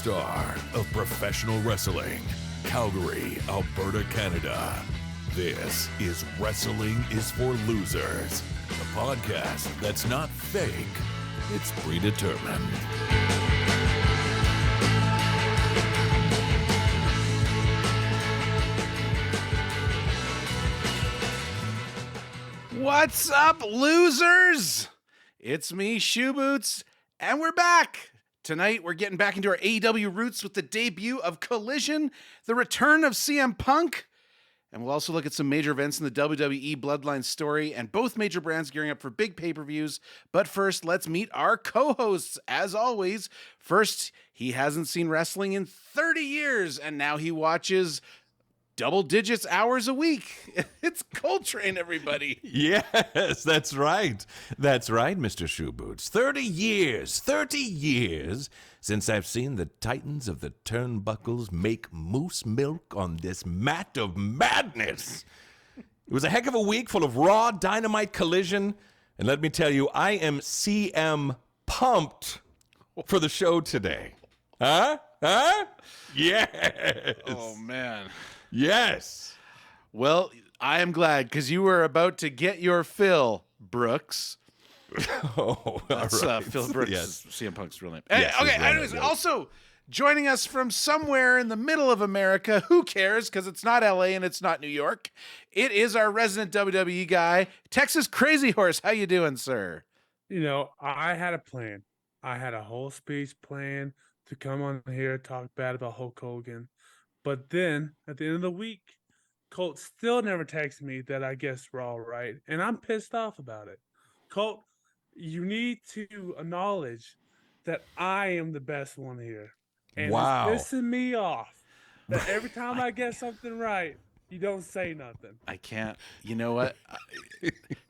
star of professional wrestling, Calgary, Alberta, Canada. This is Wrestling is for Losers, a podcast that's not fake, it's predetermined. What's up, losers? It's me, Shoe Boots, and we're back. Tonight, we're getting back into our AEW roots with the debut of Collision, the return of CM Punk, and we'll also look at some major events in the WWE Bloodline story and both major brands gearing up for big pay-per-views. But first, let's meet our co-hosts. As always, first, he hasn't seen wrestling in 30 years, and now he watches double digits hours a week. It's Coltrane, everybody. Yes, that's right. That's right, Mr. Shoe Boots. 30 years since I've seen the Titans of the Turnbuckles make moose milk on this mat of madness. It was a heck of a week full of Raw, Dynamite, Collision, and let me tell you, I am CM pumped for the show today. Huh? Yes. Oh, man. Yes. Well, I am glad because you were about to get your fill, Brooks. Oh, That's all right. Phil Brooks, Yes. CM Punk's real name. Yes, Okay, his real anyways, name, yes. also joining us from somewhere in the middle of America, who cares because it's not LA and it's not New York. It is our resident WWE guy, Texas Crazy Horse. How you doing, sir? You know, I had a plan. I had a whole speech plan to come on here, talk bad about Hulk Hogan. But then, at the end of the week, Colt still never texted me that I guessed Raw right. And I'm pissed off about it. Colt, you need to acknowledge that I am the best one here. And Wow. it's pissing me off that every time I get something right, you don't say nothing. I can't. You know what?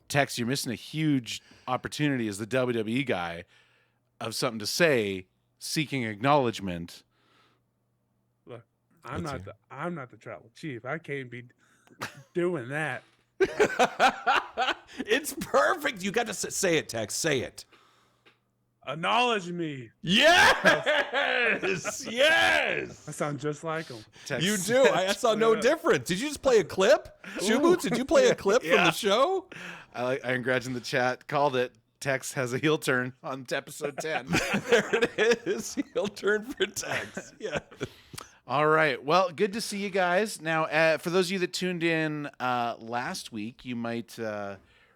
Tex, you're missing a huge opportunity as the WWE guy of something to say, seeking acknowledgement. Look, I'm Let's not the tribal chief. I can't be doing that. It's perfect. You got to say it, Tex. Say it. Acknowledge me. Yes. Yes. I sound just like him. Tex, You do. I saw no difference. Did you just play a clip? Shoe Boots, did you play a clip from Yeah. the show? I encouraged in the chat, called it. Tex has a heel turn on to episode 10. There it is. He'll turn for Tex. Yeah. All right. Well, good to see you guys. Now, for those of you that tuned in last week, you might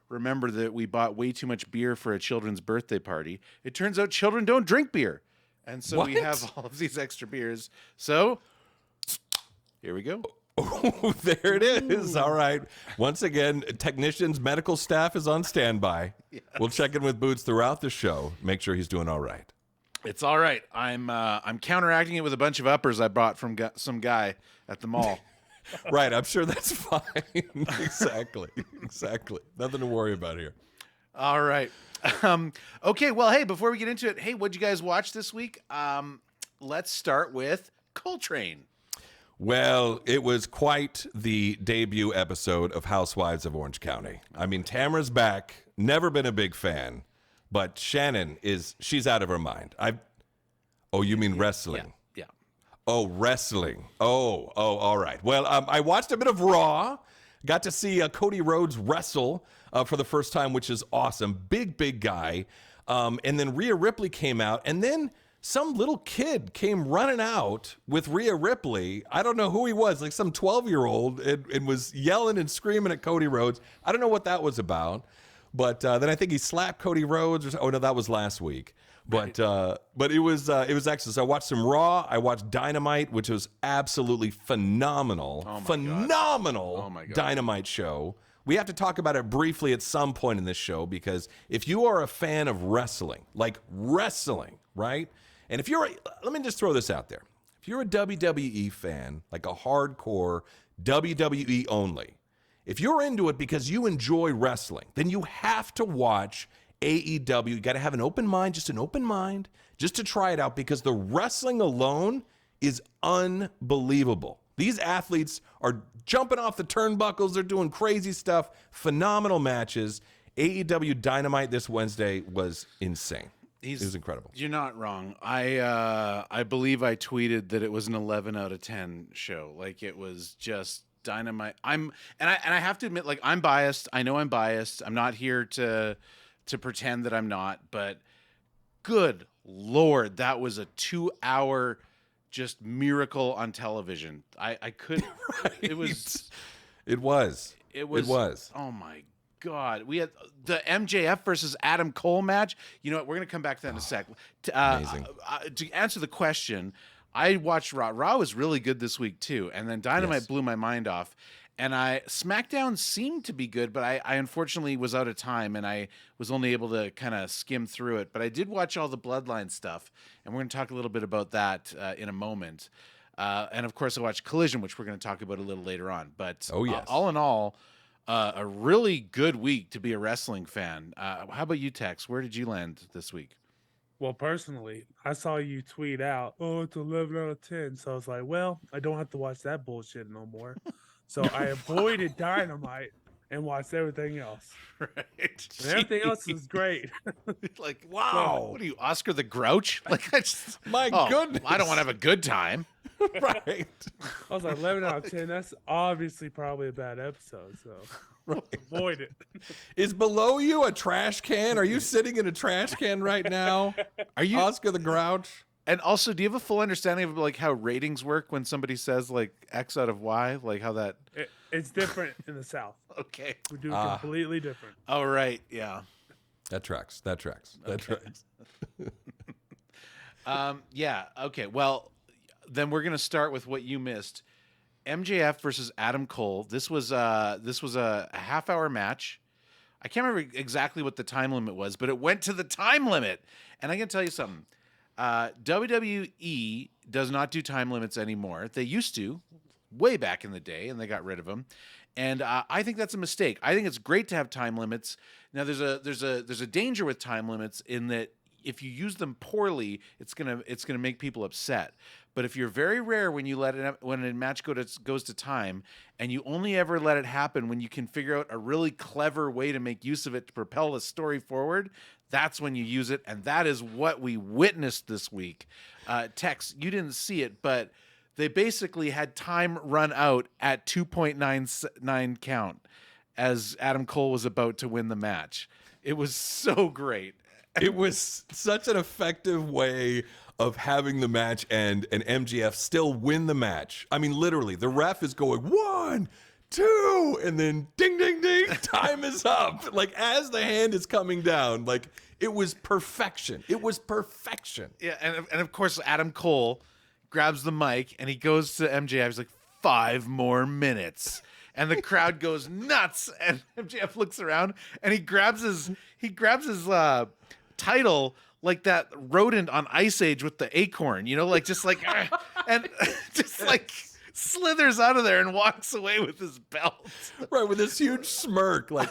remember that we bought way too much beer for a children's birthday party. It turns out children don't drink beer. And so we What? have all of these extra beers. So here we go. Oh, there it is. All right. Once again, technicians, medical staff is on standby. We'll check in with Boots throughout the show. Make sure he's doing all right. It's all right. I'm counteracting it with a bunch of uppers I bought from some guy at the mall. Right. I'm sure that's fine. Exactly. Nothing to worry about here. All right. Okay. Well, hey, before we get into it, hey, what'd you guys watch this week? Let's start with Coltrane. Well, it was quite the debut episode of Housewives of Orange County. I mean, Tamara's back. Never been a big fan, but Shannon she's out of her mind. Oh, you mean wrestling? Yeah. Oh, wrestling. Oh, all right. Well, I watched a bit of Raw. Got to see Cody Rhodes wrestle for the first time, which is awesome. Big guy. And then Rhea Ripley came out, and then some little kid came running out with Rhea Ripley. I don't know who he was, like some 12-year-old, and was yelling and screaming at Cody Rhodes. I don't know what that was about. But then I think he slapped Cody Rhodes. Oh no, that was last week. But it was excellent. So I watched some Raw. I watched Dynamite, which was absolutely phenomenal. Oh my phenomenal Oh my God. Dynamite show. We have to talk about it briefly at some point in this show because if you are a fan of wrestling, like wrestling, right? And if let me just throw this out there. If you're a WWE fan, like a hardcore WWE only, if you're into it because you enjoy wrestling, then you have to watch AEW. You got to have an open mind, just to try it out because the wrestling alone is unbelievable. These athletes are jumping off the turnbuckles. They're doing crazy stuff. Phenomenal matches. AEW Dynamite this Wednesday was insane. It was incredible. You're not wrong. I believe I tweeted that it was an 11 out of 10 show. Like it was just dynamite. And I have to admit, like I'm biased. I know I'm biased. I'm not here to pretend that I'm not, but good Lord, that was a 2-hour just miracle on television. I couldn't. Right. It was. It was. Oh my God. We had the MJF versus Adam Cole match. You know what? We're going to come back to that in a sec. Amazing. To answer the question, I watched Raw. Raw was really good this week too. And then Dynamite Yes. blew my mind off. And SmackDown seemed to be good, but I unfortunately was out of time and I was only able to kind of skim through it. But I did watch all the Bloodline stuff, and we're going to talk a little bit about that in a moment. And of course, I watched Collision, which we're going to talk about a little later on. But Oh, yes. all in all, a really good week to be a wrestling fan. How about you, Tex? Where did you land this week? Well, personally, I saw you tweet out, "Oh, it's 11 out of 10." So I was like, "Well, I don't have to watch that bullshit no more." So I avoided Dynamite and watched everything else. Right. And everything else is great. Like, Wow. What are you, Oscar the Grouch? Like, My goodness. I don't want to have a good time. Right. I was like, 11 out of 10. That's obviously probably a bad episode. So avoid it. Is below you a trash can? Are you sitting in a trash can right now? Are you? Oscar the Grouch? And also, do you have a full understanding of like how ratings work when somebody says like X out of Y? Like how that? It's different in the South. Okay. We do it completely different. All right. Yeah. That tracks. Yeah. Okay. Well, then we're gonna start with what you missed. MJF versus Adam Cole. This was a half-hour match. I can't remember exactly what the time limit was, but it went to the time limit. And I can tell you something. WWE does not do time limits anymore. They used to, way back in the day, and they got rid of them. And I think that's a mistake. I think it's great to have time limits. Now, there's a danger with time limits in that if you use them poorly, it's gonna make people upset. But if you're very rare when you when a match goes to time, and you only ever let it happen when you can figure out a really clever way to make use of it to propel the story forward, that's when you use it. And that is what we witnessed this week. Tex, you didn't see it, but they basically had time run out at 2.99 count as Adam Cole was about to win the match. It was so great. It was such an effective way of having the match end and MJF still win the match. I mean, literally, the ref is going 1, 2, and then ding, ding, ding, time is up. Like as the hand is coming down, like it was perfection. It was perfection. Yeah, and of course Adam Cole grabs the mic and he goes to MJF. He's like, 5 more minutes. And the crowd goes nuts. And MJF looks around and he grabs his title like that rodent on Ice Age with the acorn, like just like, and just like slithers out of there and walks away with his belt. Right, with this huge smirk, like,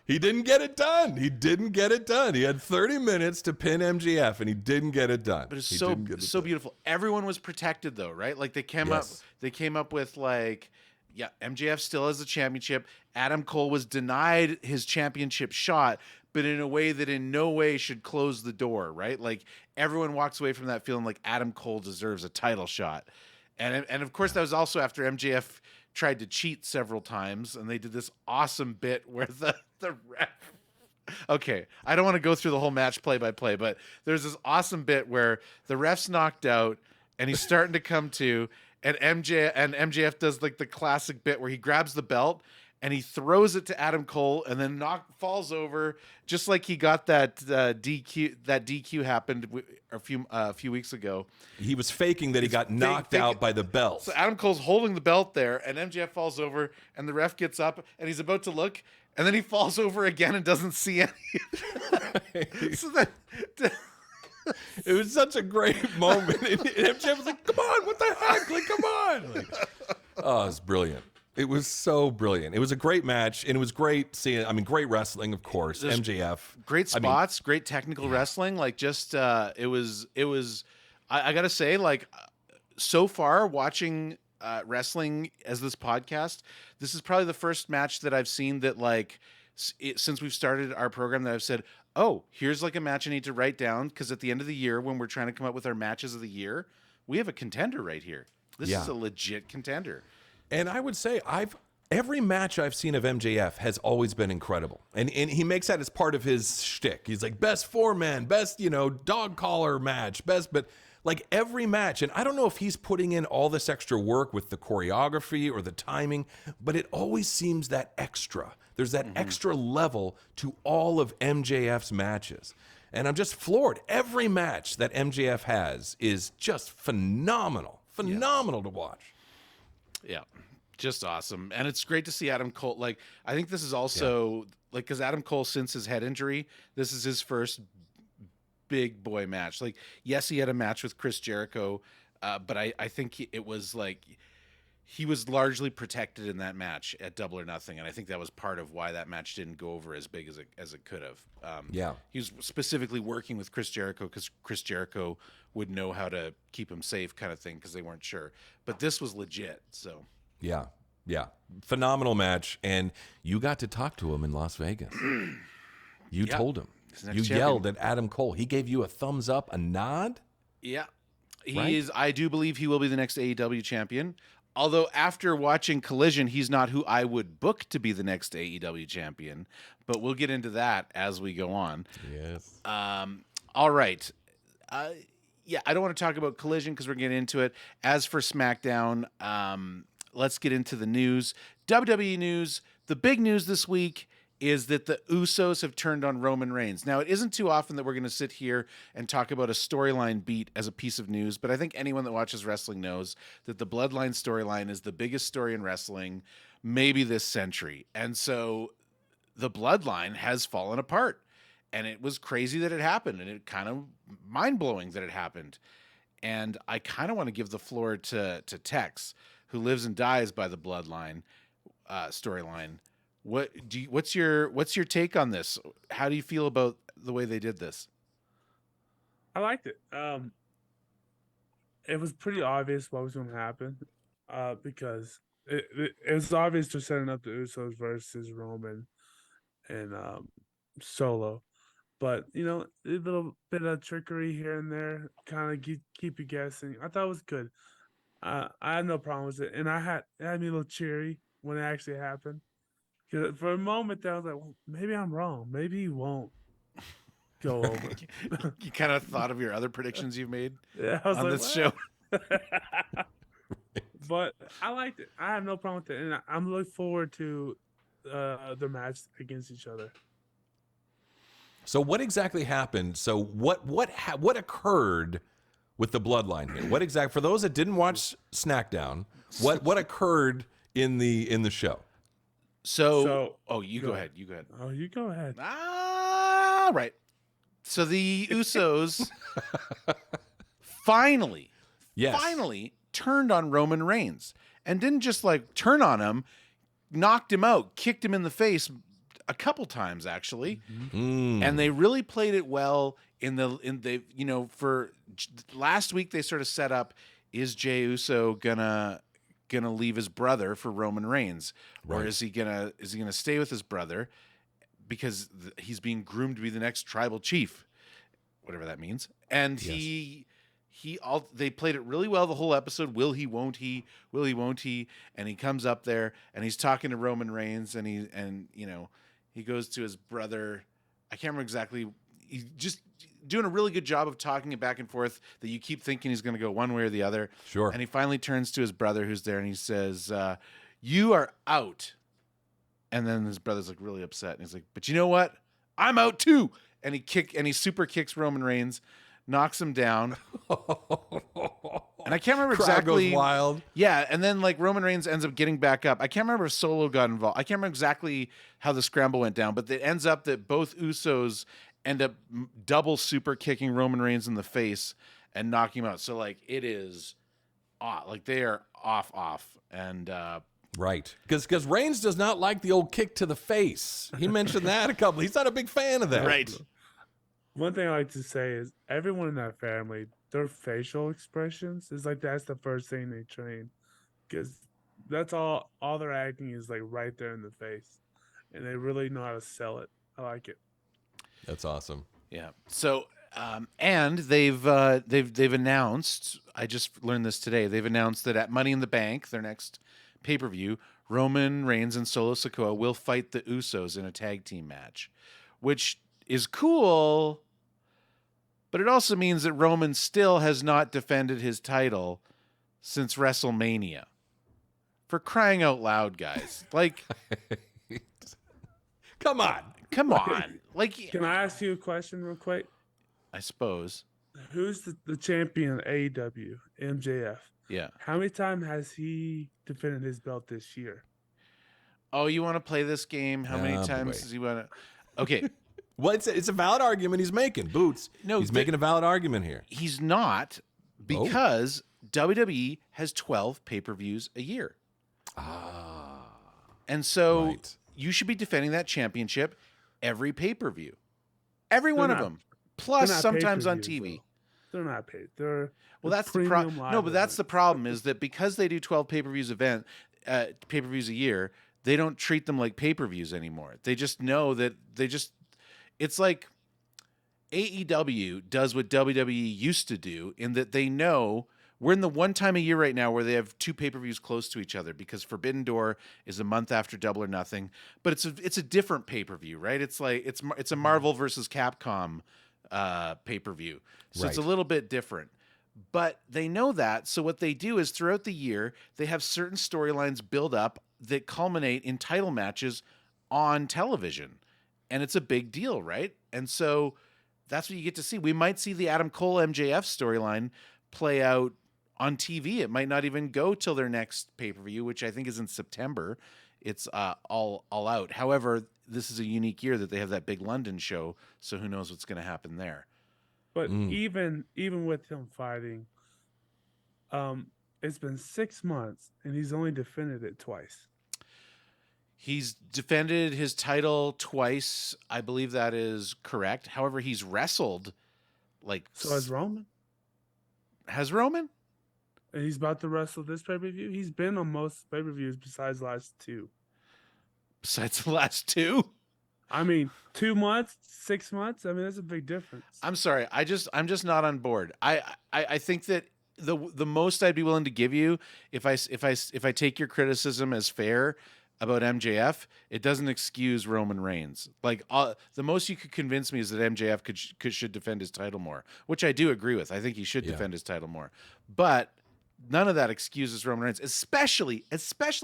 He didn't get it done. He had 30 minutes to pin MJF, and he didn't get it done. But it's so beautiful. Everyone was protected, though, right? Like they came up with like, yeah, MJF still has the championship. Adam Cole was denied his championship shot, but in a way that in no way should close the door, right? Like everyone walks away from that feeling like Adam Cole deserves a title shot. And of course, that was also after MJF tried to cheat several times, and they did this awesome bit where the ref. Okay, I don't want to go through the whole match play by play, but there's this awesome bit where the ref's knocked out and he's starting to come to, and MJF does like the classic bit where he grabs the belt and he throws it to Adam Cole and then falls over, just like he got that DQ. That DQ happened a few weeks ago. He was faking that he got knocked out by the belt. So Adam Cole's holding the belt there, and MJF falls over, and the ref gets up, and he's about to look, and then he falls over again and doesn't see any. So that. It was such a great moment. And MJF was like, "Come on, what the heck? Like, come on!" Like, oh, it was brilliant. It was so brilliant. It was a great match, and it was great seeing. I mean, great wrestling, of course. There's MJF, great spots, great technical wrestling. Like, just it was. I gotta say, like, so far watching wrestling as this podcast, this is probably the first match that I've seen that like since we've started our program that I've said, oh, here's like a match I need to write down because at the end of the year, when we're trying to come up with our matches of the year, we have a contender right here. This Yeah. is a legit contender. And I would say every match I've seen of MJF has always been incredible. And he makes that as part of his shtick. He's like, best 4-man, best, dog collar match, best, but like every match. And I don't know if he's putting in all this extra work with the choreography or the timing, but it always seems that extra. There's that extra level to all of MJF's matches. And I'm just floored. Every match that MJF has is just phenomenal to watch. Yeah, just awesome. And it's great to see Adam Cole. Like, I think this is also like, because Adam Cole, since his head injury, this is his first big boy match. Like, yes, he had a match with Chris Jericho, but I think it was like he was largely protected in that match at Double or Nothing, and I think that was part of why that match didn't go over as big as it could have. He was specifically working with Chris Jericho because Chris Jericho would know how to keep him safe, kind of thing, because they weren't sure. But this was legit. So Yeah. Phenomenal match. And you got to talk to him in Las Vegas. You told him. You yelled at Adam Cole. He gave you a thumbs up, a nod. Yeah. Right? I do believe he will be the next AEW champion. Although after watching Collision, he's not who I would book to be the next AEW champion. But we'll get into that as we go on. Yes. All right. Yeah, I don't want to talk about Collision because we're getting into it. As for SmackDown, let's get into the news. WWE news. The big news this week is that the Usos have turned on Roman Reigns. Now, it isn't too often that we're going to sit here and talk about a storyline beat as a piece of news, but I think anyone that watches wrestling knows that the Bloodline storyline is the biggest story in wrestling, maybe this century. And so the Bloodline has fallen apart. And it was crazy that it happened, and it kind of mind-blowing that it happened. And I kind of want to give the floor to Tex, who lives and dies by the Bloodline storyline. What's your take on this? How do you feel about the way they did this? I liked it. It was pretty obvious what was going to happen, because it was obvious they're setting up the Usos versus Roman and Solo. But, a little bit of trickery here and there, kind of keep you guessing. I thought it was good. I had no problem with it. And it had me a little cheery when it actually happened. 'Cause for a moment there, I was like, well, maybe I'm wrong. Maybe he won't go over. You kind of thought of your other predictions you've made Yeah, I was on like, this show. But I liked it. I have no problem with it. And I'm looking forward to the match against each other. So what exactly happened? So what occurred with the Bloodline here? What exactly, for those that didn't watch SmackDown, what occurred in the show? So you go ahead. You go ahead. Oh, you go ahead. Ah, right. So the Usos finally turned on Roman Reigns, and didn't just like turn on him, knocked him out, kicked him in the face a couple times actually. And they really played it well for last week. They sort of set up, is Jey Uso gonna leave his brother for Roman Reigns, or is he gonna stay with his brother because he's being groomed to be the next tribal chief, whatever that means. And they played it really well the whole episode. Will he, won't he? Will he, won't he? And he comes up there and he's talking to Roman Reigns, and he goes to his brother. I can't remember exactly. He's just doing a really good job of talking it back and forth that you keep thinking he's going to go one way or the other. Sure. And he finally turns to his brother who's there and he says, you are out. And then his brother's like really upset. And he's like, but you know what? I'm out too. And he super kicks Roman Reigns, knocks him down. And I can't remember Crowd exactly. goes wild. Yeah, and then like Roman Reigns ends up getting back up. I can't remember if Solo got involved. I can't remember exactly how the scramble went down, but it ends up that both Usos end up double super kicking Roman Reigns in the face and knocking him out. So like it is like they are off. And Right. Because Reigns does not like the old kick to the face. He mentioned that he's not a big fan of that. Right. One thing I like to say is everyone in that family, their facial expressions is like that's the first thing they train, because that's all their acting is like right there in the face. and they really know how to sell it. I like it. That's awesome. Yeah. So, and they've announced. I just learned this today. They've announced that at Money in the Bank, their next pay-per-view, Roman Reigns and Solo Sikoa will fight the Usos in a tag team match, which is cool. But it also means that Roman still has not defended his title since WrestleMania. For crying out loud, guys! Like, Come on. come on! Like, Can I ask you a question real quick? I suppose. Who's the champion of AEW? MJF. Yeah. How many times has he defended his belt this year? Oh, you want to play this game? How many Oh, times boy. does he want to? Okay. Well, it's a valid argument he's making. Boots. No, he's making a valid argument here. He's not, because WWE has 12 pay-per-views a year. Ah. And so Right. you should be defending that championship every pay-per-view. Every one of not- them. Plus They're not sometimes on pay-per-views, TV. though. They're not paid. They're Well, that's the premium problem. live No, but that's the event. problem is that because they do 12 pay-per-views a year, they don't treat them like pay-per-views anymore. They just know that it's like AEW does what WWE used to do in that they know we're in the one time a year right now where they have two pay-per-views close to each other because Forbidden Door is a month after Double or Nothing, but it's a different pay-per-view, right? It's like it's a Marvel versus Capcom pay-per-view. So it's a Right. little bit different. But they know that, so what they do is throughout the year, they have certain storylines build up that culminate in title matches on television. And it's a big deal, right? And so that's what you get to see. We might see the Adam Cole MJF storyline play out on TV. It might not even go till their next pay-per-view, which I think is in September. It's all out. However, this is a unique year that they have that big London show, so who knows what's going to happen there. But even with him fighting, it's been 6 months and he's only defended it twice. He's defended his title twice. I believe that is correct. However, he's wrestled like So has Roman, has Roman? and he's about to wrestle this pay per view. He's been on most pay per views besides the last two. Besides the last two? I mean, 2 months, 6 months. I mean, that's a big difference. I'm sorry. I'm just not on board. I think that the most I'd be willing to give you if I take your criticism as fair about MJF, it doesn't excuse Roman Reigns. Like the most you could convince me is that MJF should defend his title more, which I do agree with. I think he should Yeah. defend his title more, but none of that excuses Roman Reigns, especially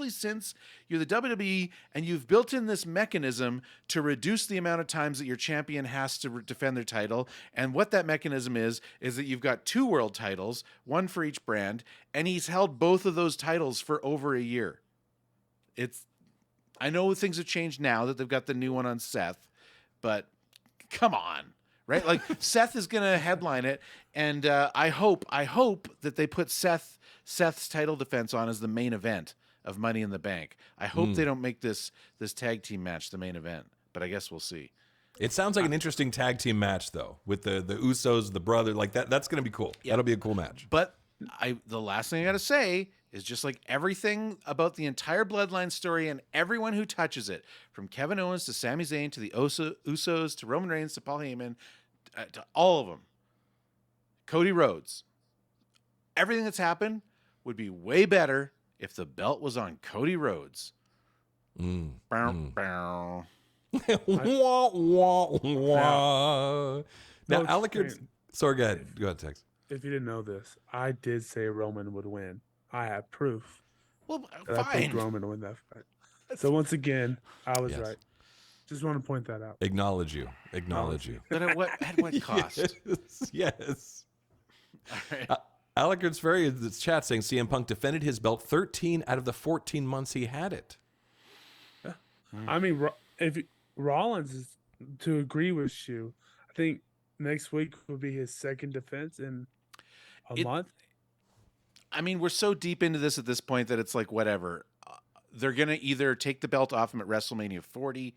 since you're the WWE and you've built in this mechanism to reduce the amount of times that your champion has to defend their title. And what that mechanism is that you've got 2 world titles, one for each brand, and he's held both of those titles for over a year. I know things have changed now that they've got the new one on Seth, but come on, right? Like Seth is going to headline it, and I hope that they put Seth's title defense on as the main event of Money in the Bank. I hope they don't make this tag team match the main event, but I guess we'll see. It sounds like an interesting tag team match, though, with the Usos, the brother. Like that's going to be cool. That'll be a cool match. But the last thing I got to say is just like everything about the entire Bloodline story and everyone who touches it, from Kevin Owens to Sami Zayn to the Usos to Roman Reigns to Paul Heyman, to all of them, Cody Rhodes, everything that's happened would be way better if the belt was on Cody Rhodes. Bow, bow. Wah, wah, wah. Now, No, Alec, it's- sorry, go ahead, Tex. If you didn't know this, I did say Roman would win. I have proof Well, that I think fine. Roman would win that fight. So once again, I was Yes. right. Just want to point that out. Acknowledge you. But at what cost? Yes. All right. Alec Ferry in the chat saying CM Punk defended his belt 13 out of the 14 months he had it. I mean, if Rollins is to agree with you, I think next week will be his second defense in a month. I mean, we're so deep into this at this point that it's like, whatever. They're going to either take the belt off him at WrestleMania 40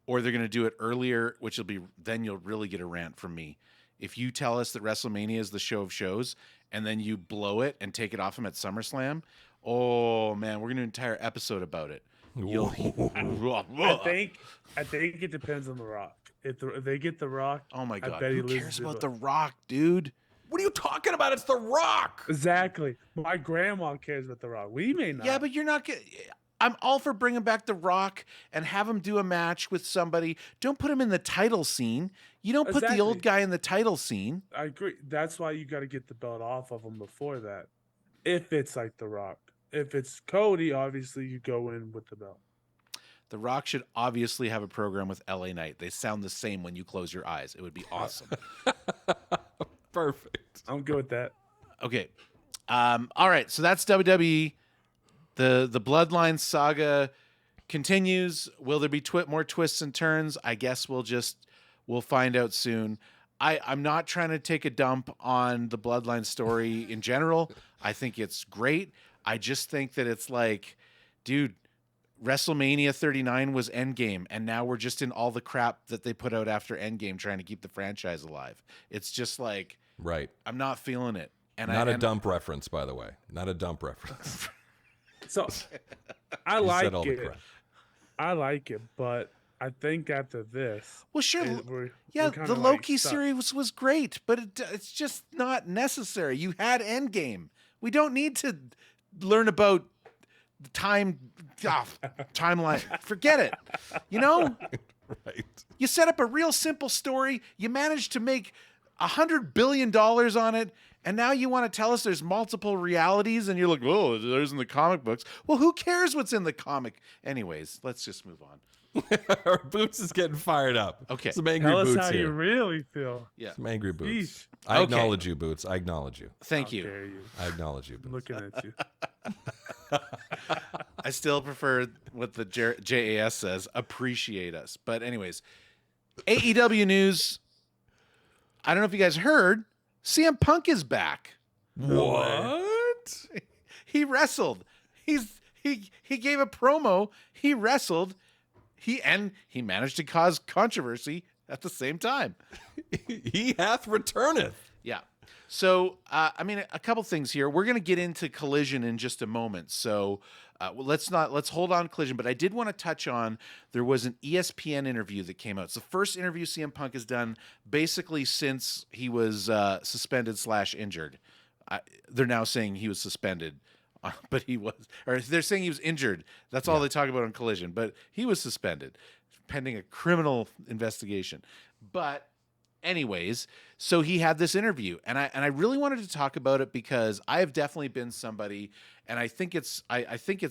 or they're going to do it earlier, which will be, then you'll really get a rant from me. If you tell us that WrestleMania is the show of shows and then you blow it and take it off him at SummerSlam, oh man, we're going to do an entire episode about it I think it depends on The Rock. If they get The Rock, Oh my I God. bet he Who loses cares it, about but- The Rock, dude? What are you talking about? It's The Rock. Exactly. My grandma cares about The Rock. We may not. Yeah, but you're not getting. I'm all for bringing back The Rock and have him do a match with somebody. Don't put him in the title scene. You don't put the old Exactly. guy in the title scene. I agree. That's why you got to get the belt off of him before that. If it's like The Rock. If it's Cody, obviously you go in with the belt. The Rock should obviously have a program with LA Knight. They sound the same when you close your eyes. It would be awesome. Perfect. I'm good with that. Okay. All right. So that's WWE. The Bloodline saga continues. Will there be more twists and turns? I guess we'll find out soon. I'm not trying to take a dump on the Bloodline story in general. I think it's great. I just think that it's like, dude, WrestleMania 39 was Endgame, and now we're just in all the crap that they put out after Endgame trying to keep the franchise alive. It's just like, Right. I'm not feeling it. And Not a dump reference, by the way. Not a dump reference. So I You like said all the it. crap. I like it, but I think after this, Well, sure. we're Yeah, kinda the like Loki stuck. series was great, but it's just not necessary. You had Endgame. We don't need to learn about the timeline. Forget it. You know, Right. you set up a real simple story. You managed to make $100 billion on it. And now you want to tell us there's multiple realities and you're like, oh, there's in the comic books. Well, who cares what's in the comic? Anyways, let's just move on. Boots is getting fired up. Okay. Some angry Tell us Boots how you here. really feel. Yeah. Some angry Boots. Yeesh. I Okay. acknowledge you, Boots. I acknowledge you. Thank How you. dare you? I acknowledge you, I'm Boots. looking at you. I still prefer what the JAS says, appreciate us. But anyways, AEW news. I don't know if you guys heard, CM Punk is back. What? He wrestled. He gave a promo. He wrestled. He managed to cause controversy at the same time. He hath returneth. Yeah. So, I mean, a couple things here. We're going to get into Collision in just a moment. So let's hold on Collision. But I did want to touch on, there was an ESPN interview that came out. It's the first interview CM Punk has done basically since he was suspended/injured. They're now saying he was suspended, but he was, or they're saying he was injured. That's all they talk about on Collision, but he was suspended pending a criminal investigation. But anyways, so he had this interview, and I really wanted to talk about it because I have definitely been somebody, and I think it's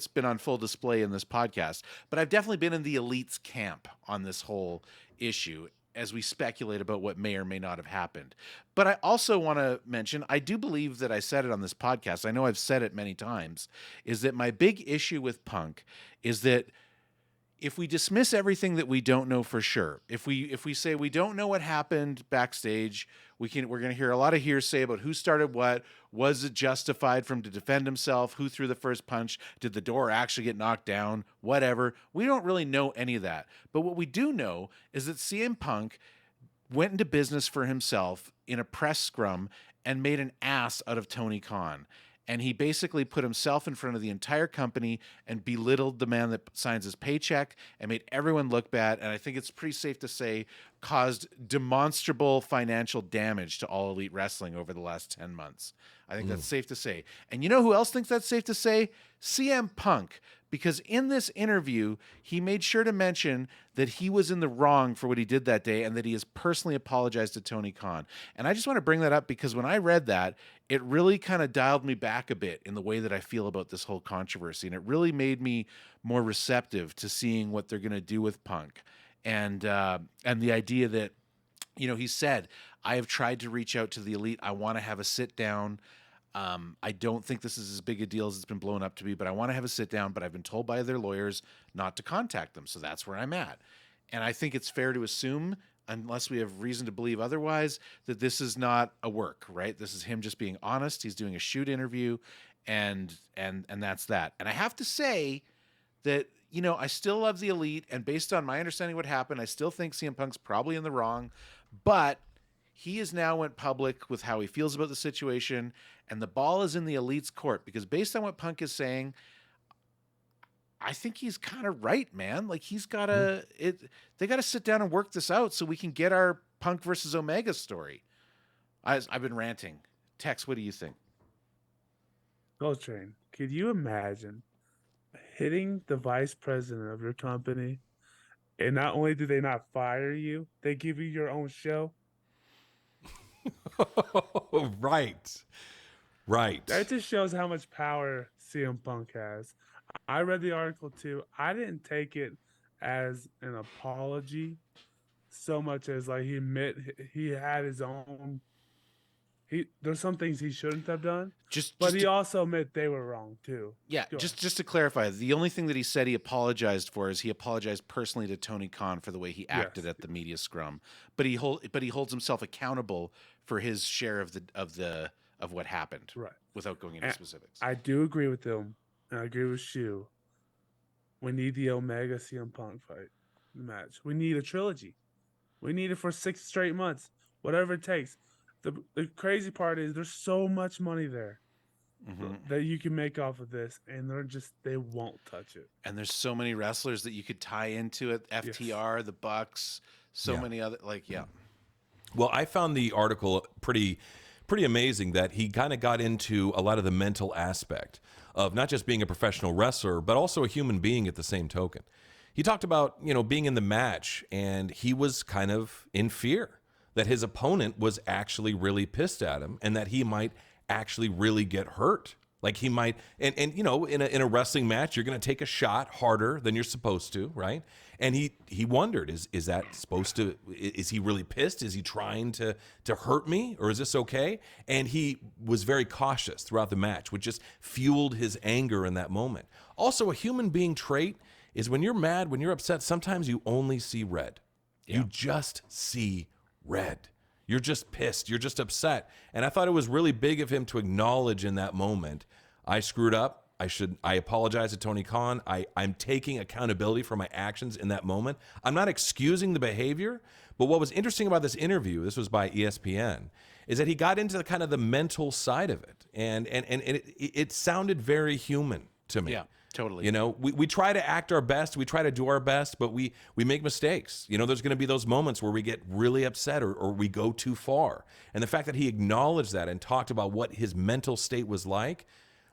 been on full display in this podcast, but I've definitely been in the elites camp on this whole issue as we speculate about what may or may not have happened. But I also want to mention, I do believe that I said it on this podcast, I know I've said it many times, is that my big issue with Punk is that if we dismiss everything that we don't know for sure, if we say we don't know what happened backstage, we're going to hear a lot of hearsay about who started what, was it justified for him to defend himself, who threw the first punch, did the door actually get knocked down, whatever. We don't really know any of that. But what we do know is that CM Punk went into business for himself in a press scrum and made an ass out of Tony Khan. And he basically put himself in front of the entire company and belittled the man that signs his paycheck and made everyone look bad. And I think it's pretty safe to say caused demonstrable financial damage to All Elite Wrestling over the last 10 months. I think that's safe to say. And you know who else thinks that's safe to say? CM Punk. Because in this interview, he made sure to mention that he was in the wrong for what he did that day and that he has personally apologized to Tony Khan. And I just want to bring that up because when I read that, it really kind of dialed me back a bit in the way that I feel about this whole controversy. And it really made me more receptive to seeing what they're going to do with Punk. And the idea that, you know, he said, I have tried to reach out to the elite. I want to have a sit down. I don't think this is as big a deal as it's been blown up to be, but I want to have a sit down, but I've been told by their lawyers not to contact them. So that's where I'm at. And I think it's fair to assume, unless we have reason to believe otherwise, that this is not a work, right? This is him just being honest. He's doing a shoot interview and that's that. And I have to say that, you know, I still love the elite, and based on my understanding of what happened, I still think CM Punk's probably in the wrong, but he has now went public with how he feels about the situation, and the ball is in the elite's court because based on what Punk is saying, I think he's kind of right, man. Like he's got to they got to sit down and work this out so we can get our Punk versus Omega story. I've been ranting. Tex, what do you think? Coltrane, could you imagine hitting the vice president of your company, and not only do they not fire you, they give you your own show? Right. Right. That just shows how much power CM Punk has. I read the article too. I didn't take it as an apology so much as like he admit he had his own. There's some things he shouldn't have done, but he also admit they were wrong too. Yeah, just to clarify, the only thing that he said he apologized for is he apologized personally to Tony Khan for the way he acted at the media scrum. But he holds himself accountable for his share of what happened, right? Without going into specifics. I do agree with him, and I agree with Shu. We need the Omega CM Punk fight match. We need a trilogy. We need it for 6 straight months, whatever it takes. The crazy part is there's so much money there that you can make off of this, and they won't touch it. And there's so many wrestlers that you could tie into it. FTR, the Bucks, many other Well, I found the article pretty amazing that he kind of got into a lot of the mental aspect of not just being a professional wrestler, but also a human being at the same token. He talked about, being in the match, and he was kind of in fear that his opponent was actually really pissed at him and that he might actually really get hurt. Like he might, and in a wrestling match, you're going to take a shot harder than you're supposed to, right? And he wondered, is that supposed to, is he really pissed? Is he trying to hurt me, or is this okay? And he was very cautious throughout the match, which just fueled his anger in that moment. Also, a human being trait is when you're mad, when you're upset, sometimes you only see red. Yeah. You just see red. You're just pissed. You're just upset. And I thought it was really big of him to acknowledge in that moment, I screwed up. I apologize to Tony Khan. I'm taking accountability for my actions in that moment. I'm not excusing the behavior, but what was interesting about this interview, this was by ESPN, is that he got into the kind of the mental side of it. And it sounded very human to me. Yeah. Totally. We try to act our best. We try to do our best, but we make mistakes. There's going to be those moments where we get really upset or we go too far. And the fact that he acknowledged that and talked about what his mental state was like,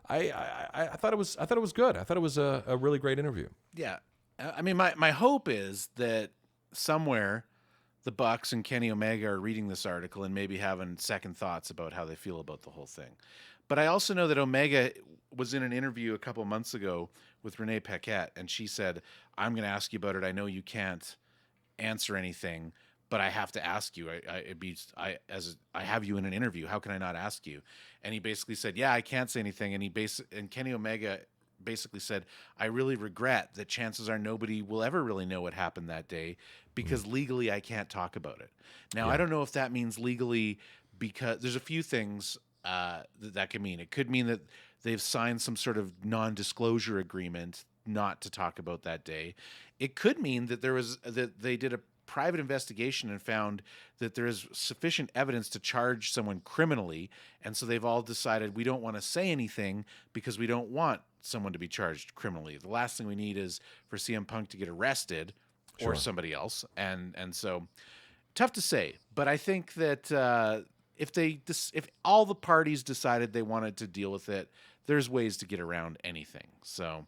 I thought it was good. I thought it was a really great interview. Yeah. I mean, my hope is that somewhere the Bucks and Kenny Omega are reading this article and maybe having second thoughts about how they feel about the whole thing. But I also know that Omega was in an interview a couple months ago with Renee Paquette, and she said, I'm going to ask you about it. I know you can't answer anything, but I have to ask you. I have you in an interview. How can I not ask you? And he basically said, yeah, I can't say anything. And Kenny Omega basically said, I really regret that chances are nobody will ever really know what happened that day because legally I can't talk about it. Now, I don't know if that means legally, because there's a few things that could mean. It could mean that they've signed some sort of non-disclosure agreement not to talk about that day. It could mean that they did a private investigation and found that there is sufficient evidence to charge someone criminally, and so they've all decided we don't want to say anything because we don't want someone to be charged criminally. The last thing we need is for CM Punk to get arrested or somebody else, and so tough to say. But I think that if all the parties decided they wanted to deal with it, there's ways to get around anything. So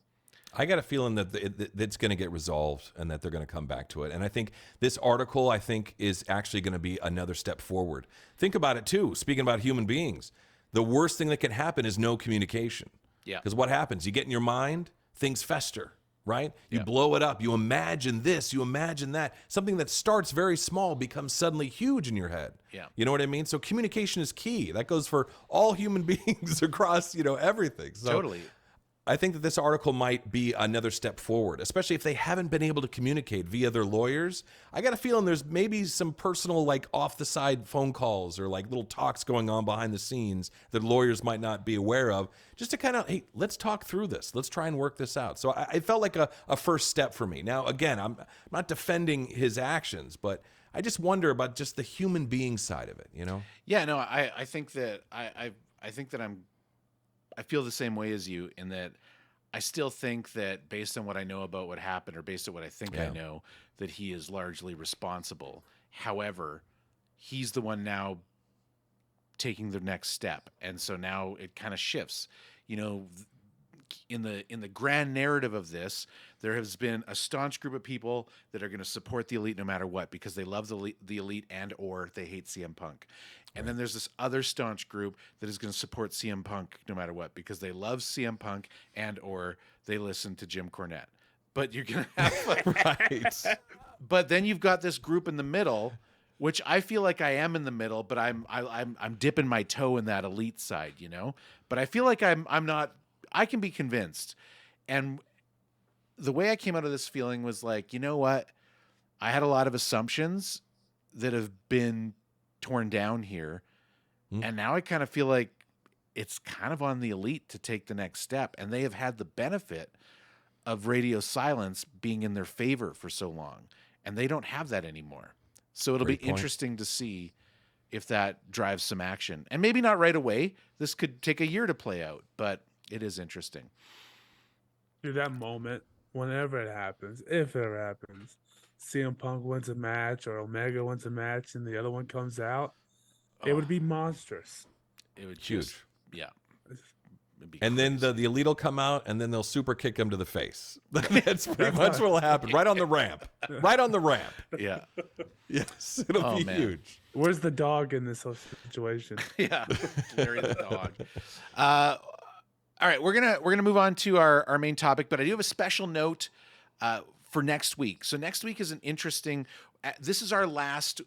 I got a feeling that it's going to get resolved and that they're going to come back to it. And I think this article, is actually going to be another step forward. Think about it too. Speaking about human beings, the worst thing that can happen is no communication. Yeah. Because what happens? You get in your mind, things fester. Right? You blow it up. You imagine this, you imagine that. Something that starts very small becomes suddenly huge in your head. Yeah. You know what I mean? So communication is key. That goes for all human beings across, everything. So totally. I think that this article might be another step forward, especially if they haven't been able to communicate via their lawyers. I got a feeling there's maybe some personal, like off the side phone calls or like little talks going on behind the scenes that lawyers might not be aware of, just to kind of, hey, let's talk through this. Let's try and work this out. So I felt like a first step for me. Now, again, I'm not defending his actions, but I just wonder about just the human being side of it, Yeah, no, I think that I feel the same way as you in that I still think that based on what I know about what happened, or based on what I think I Yeah. know, that he is largely responsible. However, he's the one now taking the next step, and so now it kind of shifts. You know, in the grand narrative of this, there has been a staunch group of people that are going to support the Elite no matter what, because they love the Elite and or they hate CM Punk. And then there's this other staunch group that is going to support CM Punk no matter what, because they love CM Punk and or they listen to Jim Cornette. But you're going to have Right. but then you've got this group in the middle, which I feel like I am in the middle, but I'm dipping my toe in that Elite side, you know. But I feel like I'm not. I can be convinced, and the way I came out of this feeling was like, you know what? I had a lot of assumptions that have been torn down here, and now I kind of feel like it's kind of on the Elite to take the next step, and they have had the benefit of radio silence being in their favor for so long, and they don't have that anymore. So it'll Great be point. interesting to see if that drives some action, and maybe not right away. This could take a year to play out, but it is interesting. Dude, that moment, whenever it happens, if it ever happens, CM Punk wins a match or Omega wins a match and the other one comes out, it would be monstrous. It would Huge. just, yeah. It'd be And then crazy. the Elite will come out, and then they'll super kick him to the face. That's pretty much what will happen. Right on the ramp. Right on the ramp. yeah, Yes, it'll Oh, be man. huge. Where's the dog in this whole situation? yeah. Larry the dog. All right, we're gonna move on to our main topic, but I do have a special note for next week. So next week is an interesting. This is our last.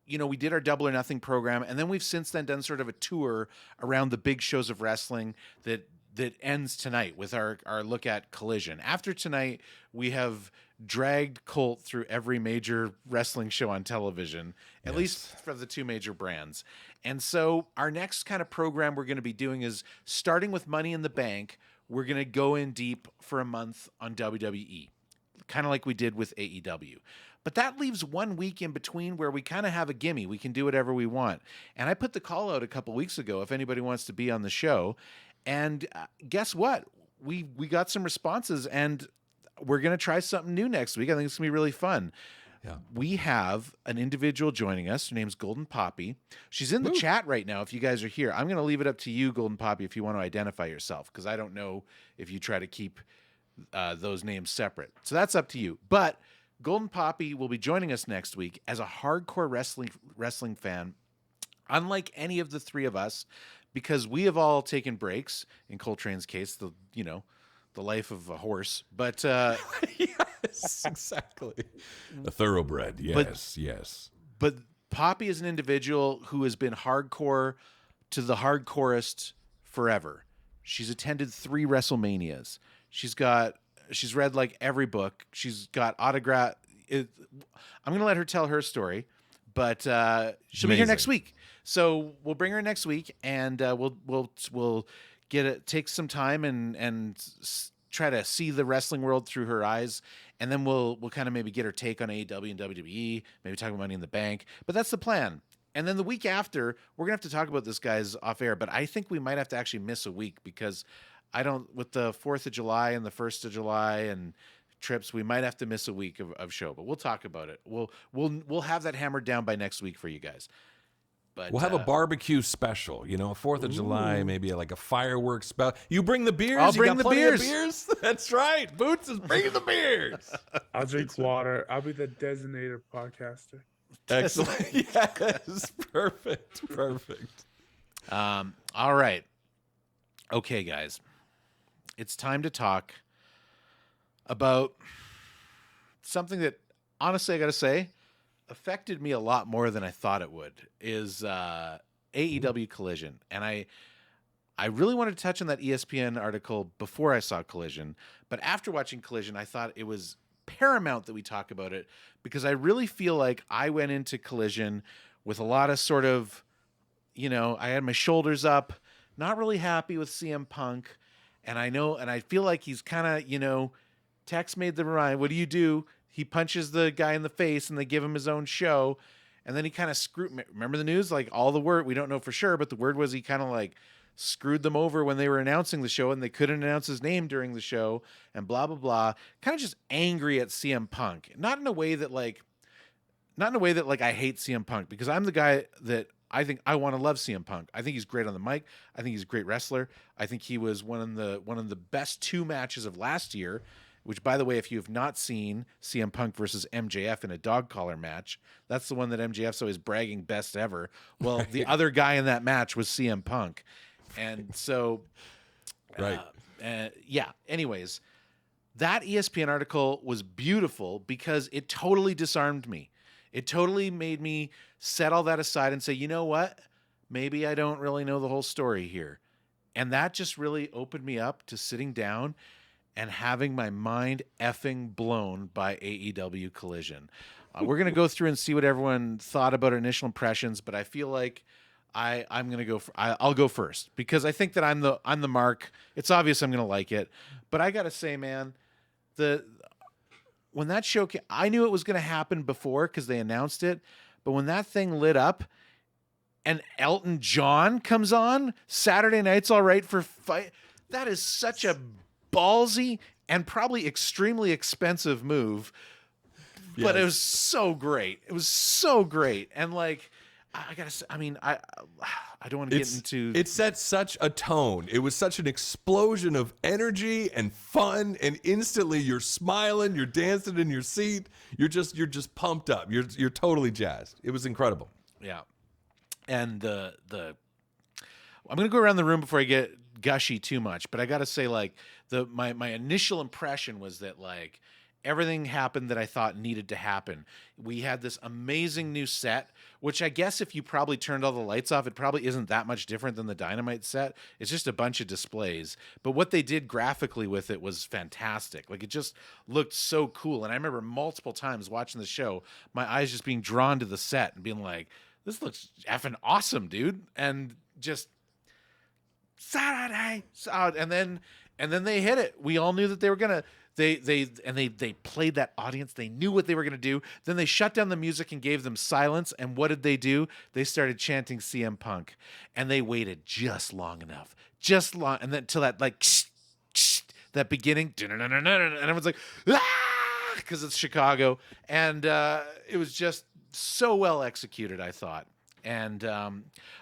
You know, we did our Double or Nothing program, and then we've since then done sort of a tour around the big shows of wrestling that ends tonight with our look at Collision. After tonight, we have dragged Colt through every major wrestling show on television, at least for the two major brands. And so our next kind of program we're going to be doing is starting with Money in the Bank. We're going to go in deep for a month on WWE, kind of like we did with AEW. But that leaves 1 week in between where we kind of have a gimme. We can do whatever we want. And I put the call out a couple weeks ago if anybody wants to be on the show. And guess what? We got some responses, and we're going to try something new next week. I think it's going to be really fun. Yeah. We have an individual joining us. Her name's Golden Poppy. She's in the chat right now if you guys are here. I'm going to leave it up to you, Golden Poppy, if you want to identify yourself, because I don't know if you try to keep those names separate. So that's up to you. But Golden Poppy will be joining us next week as a hardcore wrestling fan, unlike any of the three of us, because we have all taken breaks. In Coltrane's case, the life of a horse. But Yes, exactly. A thoroughbred. Yes, yes. but Poppy is an individual who has been hardcore to the hardcorest forever. She's attended 3 WrestleManias. She's read like every book. She's got autograph. I'm going to let her tell her story, but she'll be here Amazing. next week. So we'll bring her next week, and we'll take some time and try to see the wrestling world through her eyes, and then we'll kind of maybe get her take on AEW and WWE, maybe talk about Money in the Bank. But that's the plan. And then the week after, we're gonna have to talk about this guys off air. But I think we might have to actually miss a week because with the 4th of July and the 1st of July and trips, we might have to miss a week of show. But we'll talk about it. We'll have that hammered down by next week for you guys. But We'll have a barbecue special, a 4th of July, maybe like a fireworks special. You bring the beers? I'll You bring got the plenty of beers. That's right. Boots is bringing the beers. I'll drink water. I'll be the designated podcaster. Excellent. Yes. Perfect. Perfect. All right. Okay, guys. It's time to talk about something that, honestly, I got to say, affected me a lot more than I thought it would, is AEW Collision. And I really wanted to touch on that ESPN article before I saw Collision. But after watching Collision, I thought it was paramount that we talk about it, because I really feel like I went into Collision with a lot of sort of, I had my shoulders up, not really happy with CM Punk. And I feel like he's kind of, Tex made the rhyme. What do? He punches the guy in the face and they give him his own show. And then he kind of remember the news? Like all the word, we don't know for sure, but the word was he kind of like screwed them over when they were announcing the show and they couldn't announce his name during the show and blah, blah, blah. Kind of just angry at CM Punk. Not in a way that like I hate CM Punk, because I'm the guy that I think I want to love CM Punk. I think he's great on the mic. I think he's a great wrestler. I think he was one of the best 2 matches of last year, which, by the way, if you have not seen CM Punk versus MJF in a dog collar match, that's the one that MJF's always bragging best ever. Well, the other guy in that match was CM Punk. And so, Right. yeah, anyways, that ESPN article was beautiful because it totally disarmed me. It totally made me set all that aside and say, you know what? Maybe I don't really know the whole story here. And that just really opened me up to sitting down and having my mind effing blown by AEW Collision. We're going to go through and see what everyone thought about our initial impressions, but I feel like I'm going to go. I'll go first because I think that I'm the mark. It's obvious I'm going to like it, but I got to say, man, when that show came, I knew it was going to happen before because they announced it, but when that thing lit up and Elton John comes on, Saturday Night's All Right for Fight, that is such a ballsy and probably extremely expensive move, but it was so great. It was so great. And like, I gotta say, I mean, I don't want to get into. It set such a tone. It was such an explosion of energy and fun, and instantly you're smiling, you're dancing in your seat, you're just pumped up. You're totally jazzed. It was incredible. Yeah, and I'm gonna go around the room before I get gushy too much, but I gotta say, like, my initial impression was that like everything happened that I thought needed to happen. We had this amazing new set, which I guess if you probably turned all the lights off, it probably isn't that much different than the Dynamite set. It's just a bunch of displays. But what they did graphically with it was fantastic. Like, it just looked so cool. And I remember multiple times watching the show, my eyes just being drawn to the set and being like, this looks effing awesome, dude. And just Saturday. And then they hit it. We all knew that they were gonna. They played that audience. They knew what they were gonna do. Then they shut down the music and gave them silence. And what did they do? They started chanting CM Punk, and they waited just long enough, and then till that like that beginning, and everyone's like, ah, because it's Chicago, and it was just so well executed, I thought. And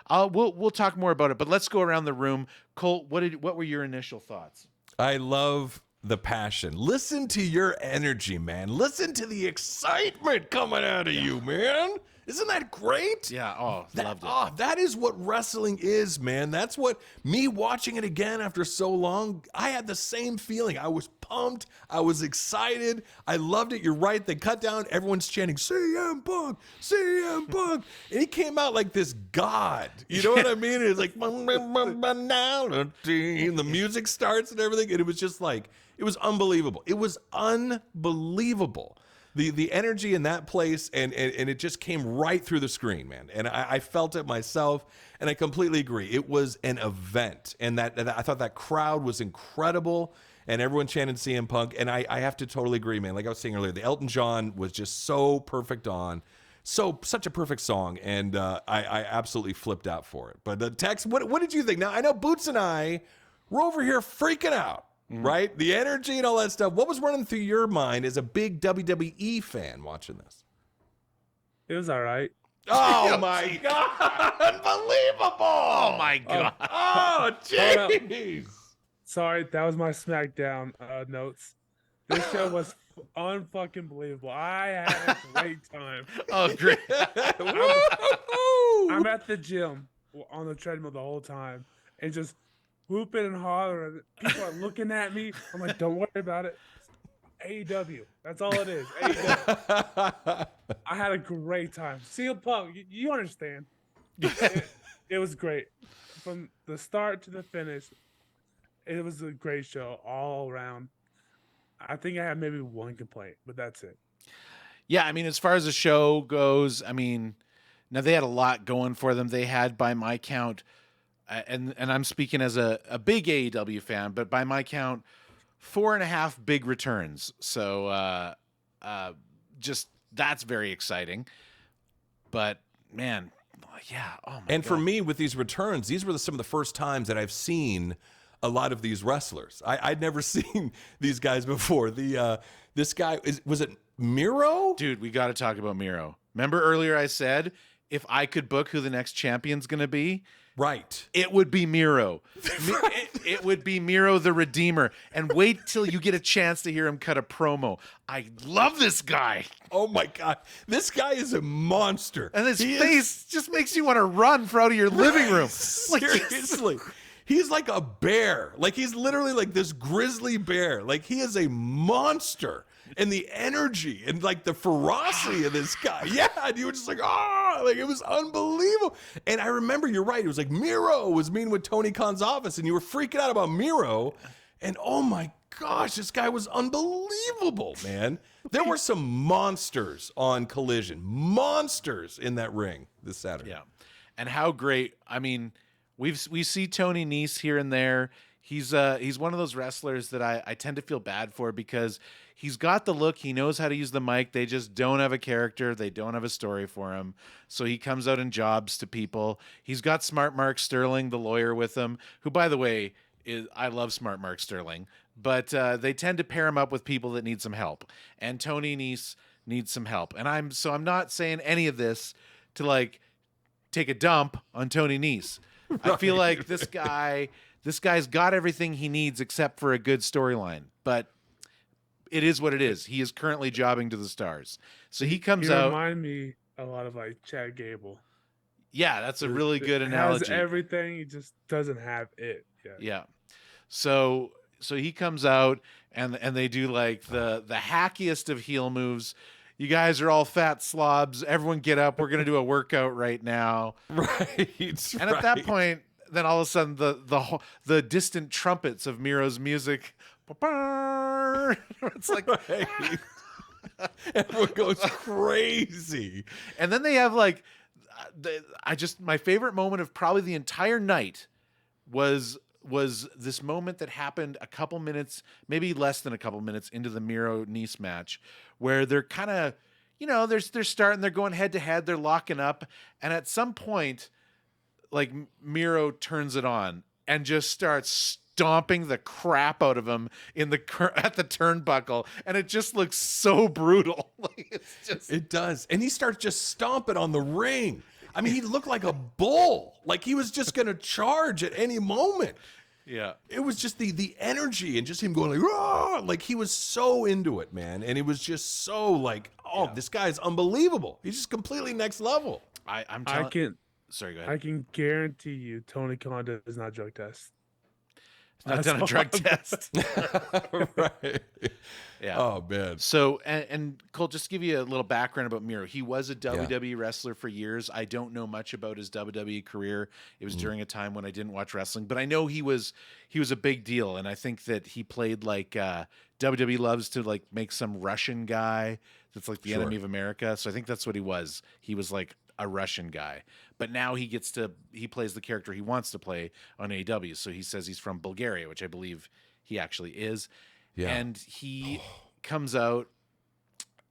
we'll talk more about it, but let's go around the room. Colt, what were your initial thoughts? I love the passion. Listen to your energy, man. Listen to the excitement coming out of you, man. Isn't that great? Yeah. Oh, loved it. Oh, that is what wrestling is, man. That's what me watching it again after so long. I had the same feeling. I was pumped. I was excited. I loved it. You're right. They cut down. Everyone's chanting CM Punk, CM Punk. And he came out like this god. You know what I mean? It's like, the music starts and everything. And it was just like, it was unbelievable. It was unbelievable. The energy in that place, and it just came right through the screen, man. And I felt it myself, and I completely agree. It was an event, and that I thought that crowd was incredible, and everyone chanted CM Punk, and I have to totally agree, man. Like I was saying earlier, the Elton John was just so perfect on, such a perfect song, and I absolutely flipped out for it. But Tex, what did you think? Now, I know Boots and I were over here freaking out. Right? The energy and all that stuff. What was running through your mind as a big WWE fan watching this? It was all right. Oh, my God. Unbelievable. Oh, my God. Oh, jeez. Sorry, that was my SmackDown notes. This show was unfucking believable. I had a great time. Oh, great. I'm at the gym on the treadmill the whole time and just whooping and hollering. People are looking at me. I'm like, don't worry about it. AEW. That's all it is. AEW. I had a great time. CM Punk, you understand. It was great. From the start to the finish, it was a great show all around. I think I had maybe one complaint, but that's it. Yeah, I mean, as far as the show goes, I mean, now they had a lot going for them. They had, by my count, and I'm speaking as a big AEW fan, but by my count, 4.5 big returns. So just that's very exciting. But man, yeah. Oh my And God. for me, with these returns, these were some of the first times that I've seen a lot of these wrestlers. I'd never seen these guys before. This guy was it Miro? Dude, we got to talk about Miro. Remember earlier I said if I could book who the next champion's going to be, Right. it would be Miro. It would be Miro the Redeemer. And wait till you get a chance to hear him cut a promo. I love this guy. Oh my God, this guy is a monster. And his He is- face just makes you want to run for out of your living room. Like, Seriously. He's like a bear. Like he's literally like this grizzly bear. Like he is a monster. And the energy and like the ferocity of this guy. Yeah. And you were just like, like it was unbelievable. And I remember you're right. It was like Miro was meeting with Tony Khan's office and you were freaking out about Miro. And oh my gosh, this guy was unbelievable, man. There were some monsters on Collision. Monsters in that ring this Saturday. Yeah. And how great. I mean, we see Tony Nese here and there. He's one of those wrestlers that I tend to feel bad for because he's got the look. He knows how to use the mic. They just don't have a character. They don't have a story for him. So he comes out and jobs to people. He's got Smart Mark Sterling, the lawyer, with him, who, by the way, I love Smart Mark Sterling. But they tend to pair him up with people that need some help. And Tony Nese needs some help. And I'm not saying any of this to like take a dump on Tony Nese. I feel like this guy's got everything he needs except for a good storyline. But it is what it is. He is currently jobbing to the stars. So he comes You out. remind me a lot of like Chad Gable. Yeah, that's a really good Has analogy. everything, he just doesn't have it yet. Yeah. So he comes out and they do like the hackiest of heel moves. You guys are all fat slobs. Everyone get up. We're gonna do a workout right now. Right. And at that point, then all of a sudden the distant trumpets of Miro's music. It's like, Right. Everyone goes crazy. and then they have like, my favorite moment of probably the entire night was this moment that happened a couple minutes, maybe less than a couple minutes into the Miro Nese match, where they're kind of, they're starting, they're going head to head, they're locking up, and at some point, like Miro turns it on and just starts stomping the crap out of him at the turnbuckle, and it just looks so brutal. Like it's just It does. And he starts just stomping on the ring. I mean, he looked like a bull. Like he was just going to charge at any moment. yeah. It was just the energy and just him going like, "Rah!" Like he was so into it, man. And it was just so like, this guy's unbelievable. He's just completely next level. I'm I telling. can Sorry, go I ahead. can guarantee you Tony Khan does not drug test. I've That's done a all drug I'm- test. Right. Yeah. Oh, man. So, and Colt, just to give you a little background about Miro, he was a WWE wrestler for years. I don't know much about his WWE career. It was during a time when I didn't watch wrestling, but I know he was a big deal, and I think that he played like WWE loves to like make some Russian guy that's like the Sure. enemy of America. So I think that's what he was. He was like a Russian guy, but now he plays the character he wants to play on AEW. So he says he's from Bulgaria, which I believe he actually is. Yeah. And he comes out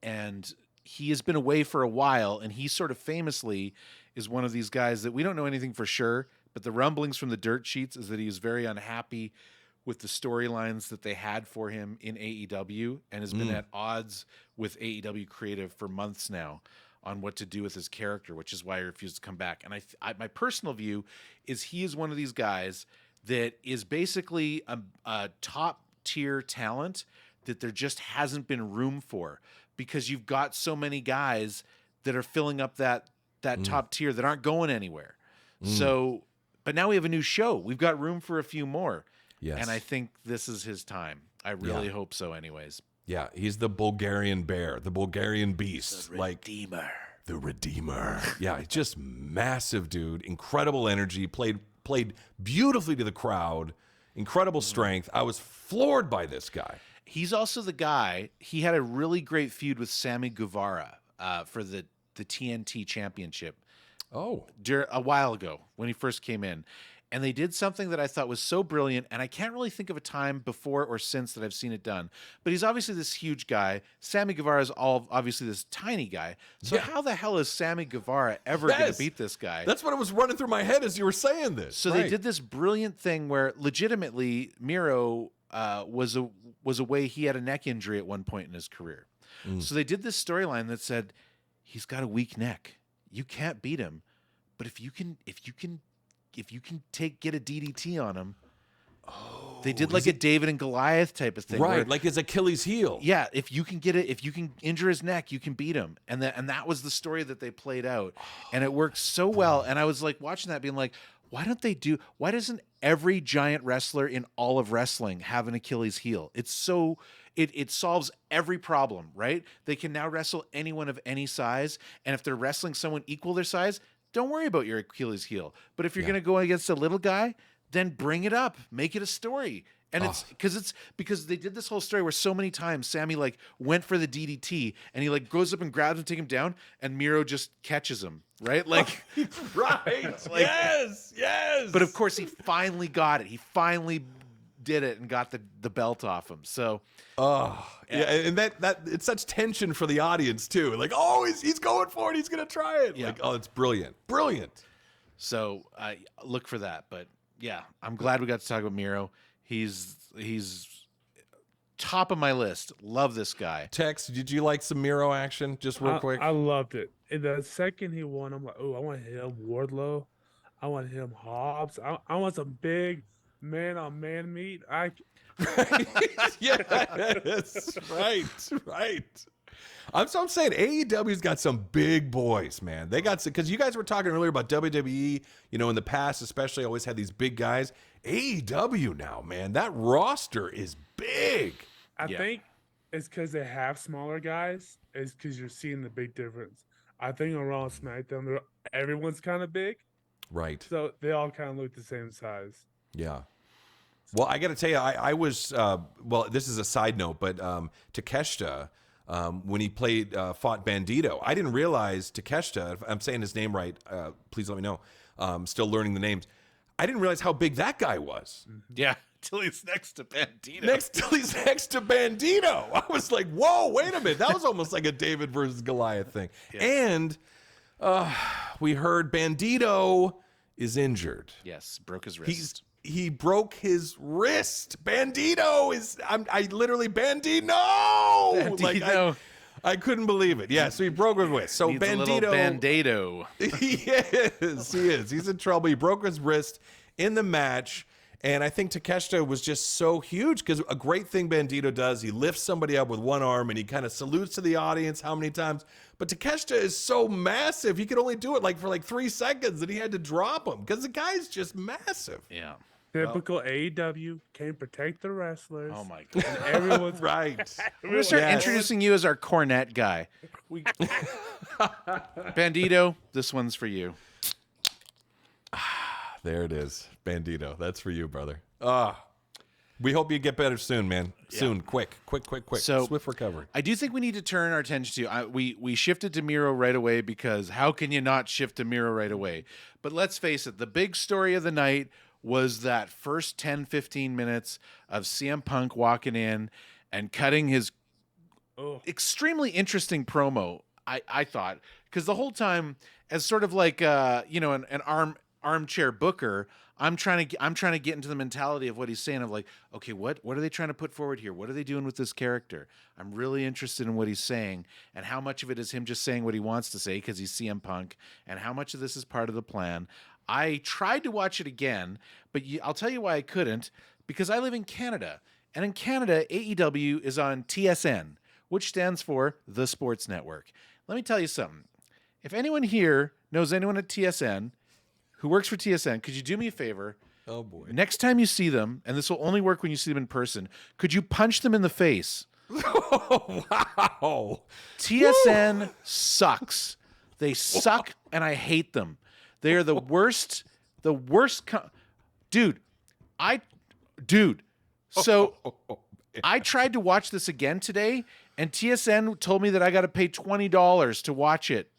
and he has been away for a while, and he sort of famously is one of these guys that we don't know anything for sure, but the rumblings from the dirt sheets is that he was very unhappy with the storylines that they had for him in AEW and has been at odds with AEW creative for months now on what to do with his character, which is why he refused to come back. And my personal view is he is one of these guys that is basically a top tier talent that there just hasn't been room for, because you've got so many guys that are filling up that top tier that aren't going anywhere. So, but now we have a new show. We've got room for a few more. Yes. And I think this is his time. I really hope so anyways. Yeah, he's the Bulgarian bear, the Bulgarian beast, like Redeemer. the Redeemer. Yeah, he's just massive, dude. Incredible energy. Played beautifully to the crowd. Incredible strength. I was floored by this guy. He's also the guy. He had a really great feud with Sammy Guevara for the TNT Championship Oh, a while ago when he first came in. And they did something that I thought was so brilliant, and I can't really think of a time before or since that I've seen it done. But he's obviously this huge guy. Sammy Guevara is obviously this tiny guy. So how the hell is Sammy Guevara ever going to beat this guy? That's what was running through my head as you were saying this. So they did this brilliant thing where legitimately Miro was a way he had a neck injury at one point in his career. So they did this storyline that said he's got a weak neck. You can't beat him, but if you can get a DDT on him, they did like a David and Goliath type of thing, right? where, Like his Achilles heel. yeah. If you can get it, if you can injure his neck, you can beat him, and that was the story that they played out, and it worked so well. And I was like watching that, being like, why doesn't every giant wrestler in all of wrestling have an Achilles heel? It's so. It solves every problem, right? They can now wrestle anyone of any size, and if they're wrestling someone equal their size, don't worry about your Achilles heel. But if you're going to go against a little guy, then bring it up, make it a story. And it's because they did this whole story where so many times Sammy like went for the DDT and he like goes up and grabs him, take him down, and Miro just catches him, right? Like, right? Like, yes. But of course, he finally got it. He finally did it and got the belt off him. So, and that it's such tension for the audience too. Like, he's going for it. He's gonna try it. Yeah. Like, it's brilliant. So look for that. But yeah, I'm glad we got to talk about Miro. He's top of my list. Love this guy. Tex, did you like some Miro action? Just real quick. I loved it. And the second he won, I'm like, oh, I want to hit him Wardlow. I want to hit him Hobbs. I want some big man-on-man meat. Yes, right. I'm saying AEW's got some big boys, man. They got some, because you guys were talking earlier about WWE, in the past, especially always had these big guys. AEW now, man, that roster is big. I think it's because they have smaller guys. It's because you're seeing the big difference. I think on Raw and SmackDown, everyone's kind of big. Right. So they all kind of look the same size. Yeah. Well, I got to tell you, I was, this is a side note, but Takeshita, when he fought Bandito, I didn't realize Takeshita, if I'm saying his name right, please let me know. Still learning the names. I didn't realize how big that guy was. Yeah, till he's next to Bandito. Till he's next to Bandito. I was like, whoa, wait a minute. That was almost like a David versus Goliath thing. Yeah. And we heard Bandito is injured. Yes, broke his wrist. He broke his wrist. Bandito is, I literally, Bandito. Like, I couldn't believe it. Yeah, so he broke his wrist. So Needs Bandito. A Bandito. He is. He's in trouble. He broke his wrist in the match. And I think Takeshita was just so huge because a great thing Bandito does, he lifts somebody up with one arm and he kind of salutes to the audience how many times. But Takeshita is so massive, he could only do it for 3 seconds and he had to drop him because the guy's just massive. Yeah. Typical AEW, can't protect the wrestlers. Oh my God. And everyone's right. I'm going to start introducing you as our cornet guy. Bandito, this one's for you. There it is. Bandito. That's for you, brother. We hope you get better soon, man. Soon. Quick. So, swift recovery. I do think we need to turn our attention to, we shifted to Miro right away because how can you not shift to Miro right away? But let's face it, the big story of the night was that first 10, 15 minutes of CM Punk walking in and cutting his extremely interesting promo, I thought. Because the whole time, as sort of like, an armchair booker, I'm trying to get into the mentality of what he's saying of like, okay, what are they trying to put forward here? What are they doing with this character? I'm really interested in what he's saying and how much of it is him just saying what he wants to say because he's CM Punk and how much of this is part of the plan. I tried to watch it again, but I'll tell you why I couldn't, because I live in Canada. And in Canada, AEW is on TSN, which stands for The Sports Network. Let me tell you something. If anyone here knows anyone at TSN who works for TSN, could you do me a favor? Oh, boy. Next time you see them, and this will only work when you see them in person, could you punch them in the face? Oh, wow. TSN sucks. They suck, and I hate them. They are the worst. Dude. So I tried to watch this again today, and TSN told me that I got to pay $20 to watch it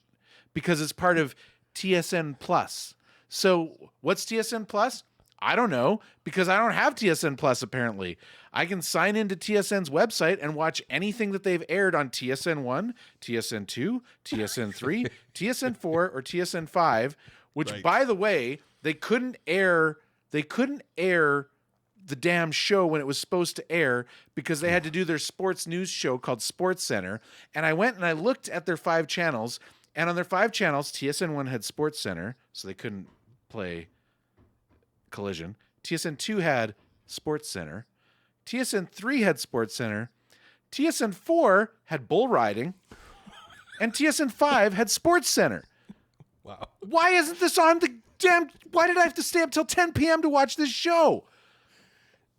because it's part of TSN Plus. So what's TSN Plus? I don't know, because I don't have TSN Plus apparently. I can sign into TSN's website and watch anything that they've aired on TSN 1, TSN 2, TSN 3, TSN 4, or TSN 5, which by the way, they couldn't air the damn show when it was supposed to air because they had to do their sports news show called Sports Center. And I went and I looked at their 5 channels, and on their 5 channels, TSN 1 had Sports Center, so they couldn't play Collision. TSN 2 had Sports Center. TSN 3 had Sports Center. TSN 4 had bull riding. And TSN 5 had Sports Center. Wow. Why isn't this on the damn... Why did I have to stay up till 10 p.m. to watch this show?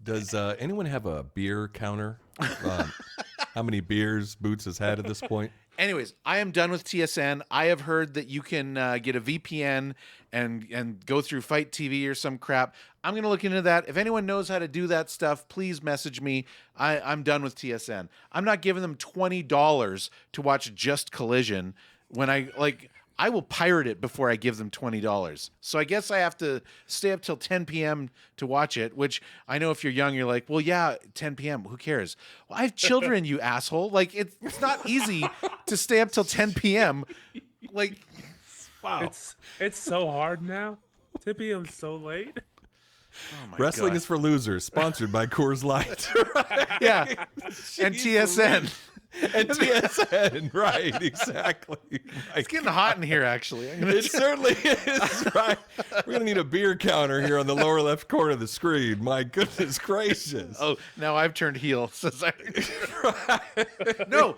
Does anyone have a beer counter? How many beers Boots has had at this point? Anyways, I am done with TSN. I have heard that you can get a VPN and go through Fight TV or some crap. I'm going to look into that. If anyone knows how to do that stuff, please message me. I'm done with TSN. I'm not giving them $20 to watch just Collision when I will pirate it before I give them $20. So I guess I have to stay up till 10 p.m. to watch it, which I know if you're young, you're like, well, yeah, 10 p.m. Who cares? Well, I have children, you asshole. Like, it's not easy to stay up till 10 p.m. Like, wow. It's so hard now. 10 p.m. so late. Oh my Wrestling God. is for Losers, sponsored by Coors Light. Yeah. And TSN. And TSN, right, exactly. It's getting hot in here, actually. It certainly is, right? We're going to need a beer counter here on the lower left corner of the screen. My goodness gracious. Oh, now I've turned heel. No,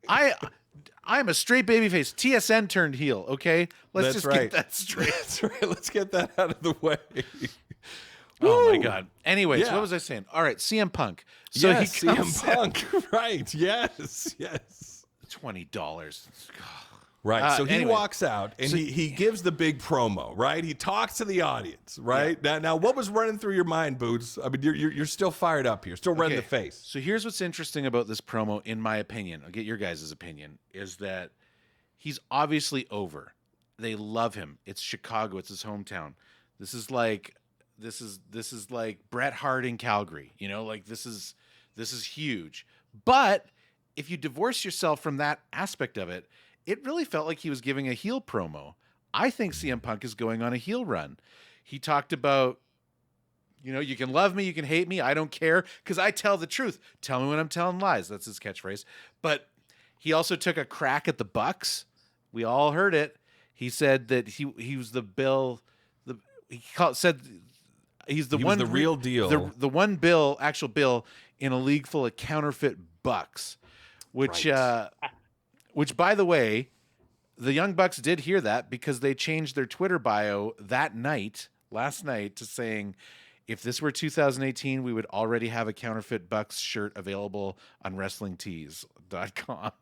I'm a straight babyface. TSN turned heel, okay? Let's That's just right. get that straight. That's right. Let's get that out of the way. Oh my Woo! God. Anyways, Yeah. what was I saying? All right, CM Punk. So Yes, he comes CM Punk. Right. Yes. Yes. $20. Right. So he anyway. walks out and he gives the big promo, right? He talks to the audience, right? Now what was running through your mind, Boots? I mean, you're still fired up here, still red in the face. So here's what's interesting about this promo, in my opinion. I'll get your guys' opinion, is that he's obviously over. They love him. It's Chicago. It's his hometown. This is like Bret Hart in Calgary. You know, like this is huge. But if you divorce yourself from that aspect of it, it really felt like he was giving a heel promo. I think CM Punk is going on a heel run. He talked about, you can love me, you can hate me, I don't care, because I tell the truth. Tell me when I'm telling lies. That's his catchphrase. But he also took a crack at the Bucks. We all heard it. He said that he was the Bill. Said he's the He one was the real deal. The one actual Bill in a league full of counterfeit Bucks, which which by the way, the Young Bucks did hear that because they changed their Twitter bio last night to saying, if this were 2018, we would already have a counterfeit Bucks shirt available on WrestlingTees.com.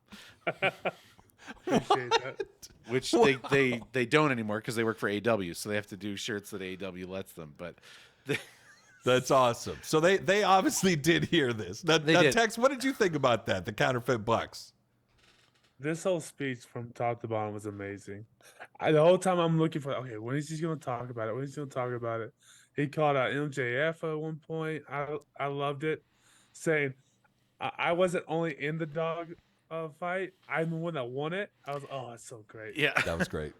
Appreciate that. Which they don't anymore because they work for AEW, so they have to do shirts that AEW lets them. But That's awesome. So they obviously did hear this. Now, did. Tex, what did you think about that? The counterfeit Bucks. This whole speech from top to bottom was amazing. The whole time I'm looking for, okay, when is he going to talk about it? When is he going to talk about it? He called out MJF at one point. I loved it, saying I wasn't only in the dog fight. I'm the one that won it. I was, that's so great. yeah, That was great.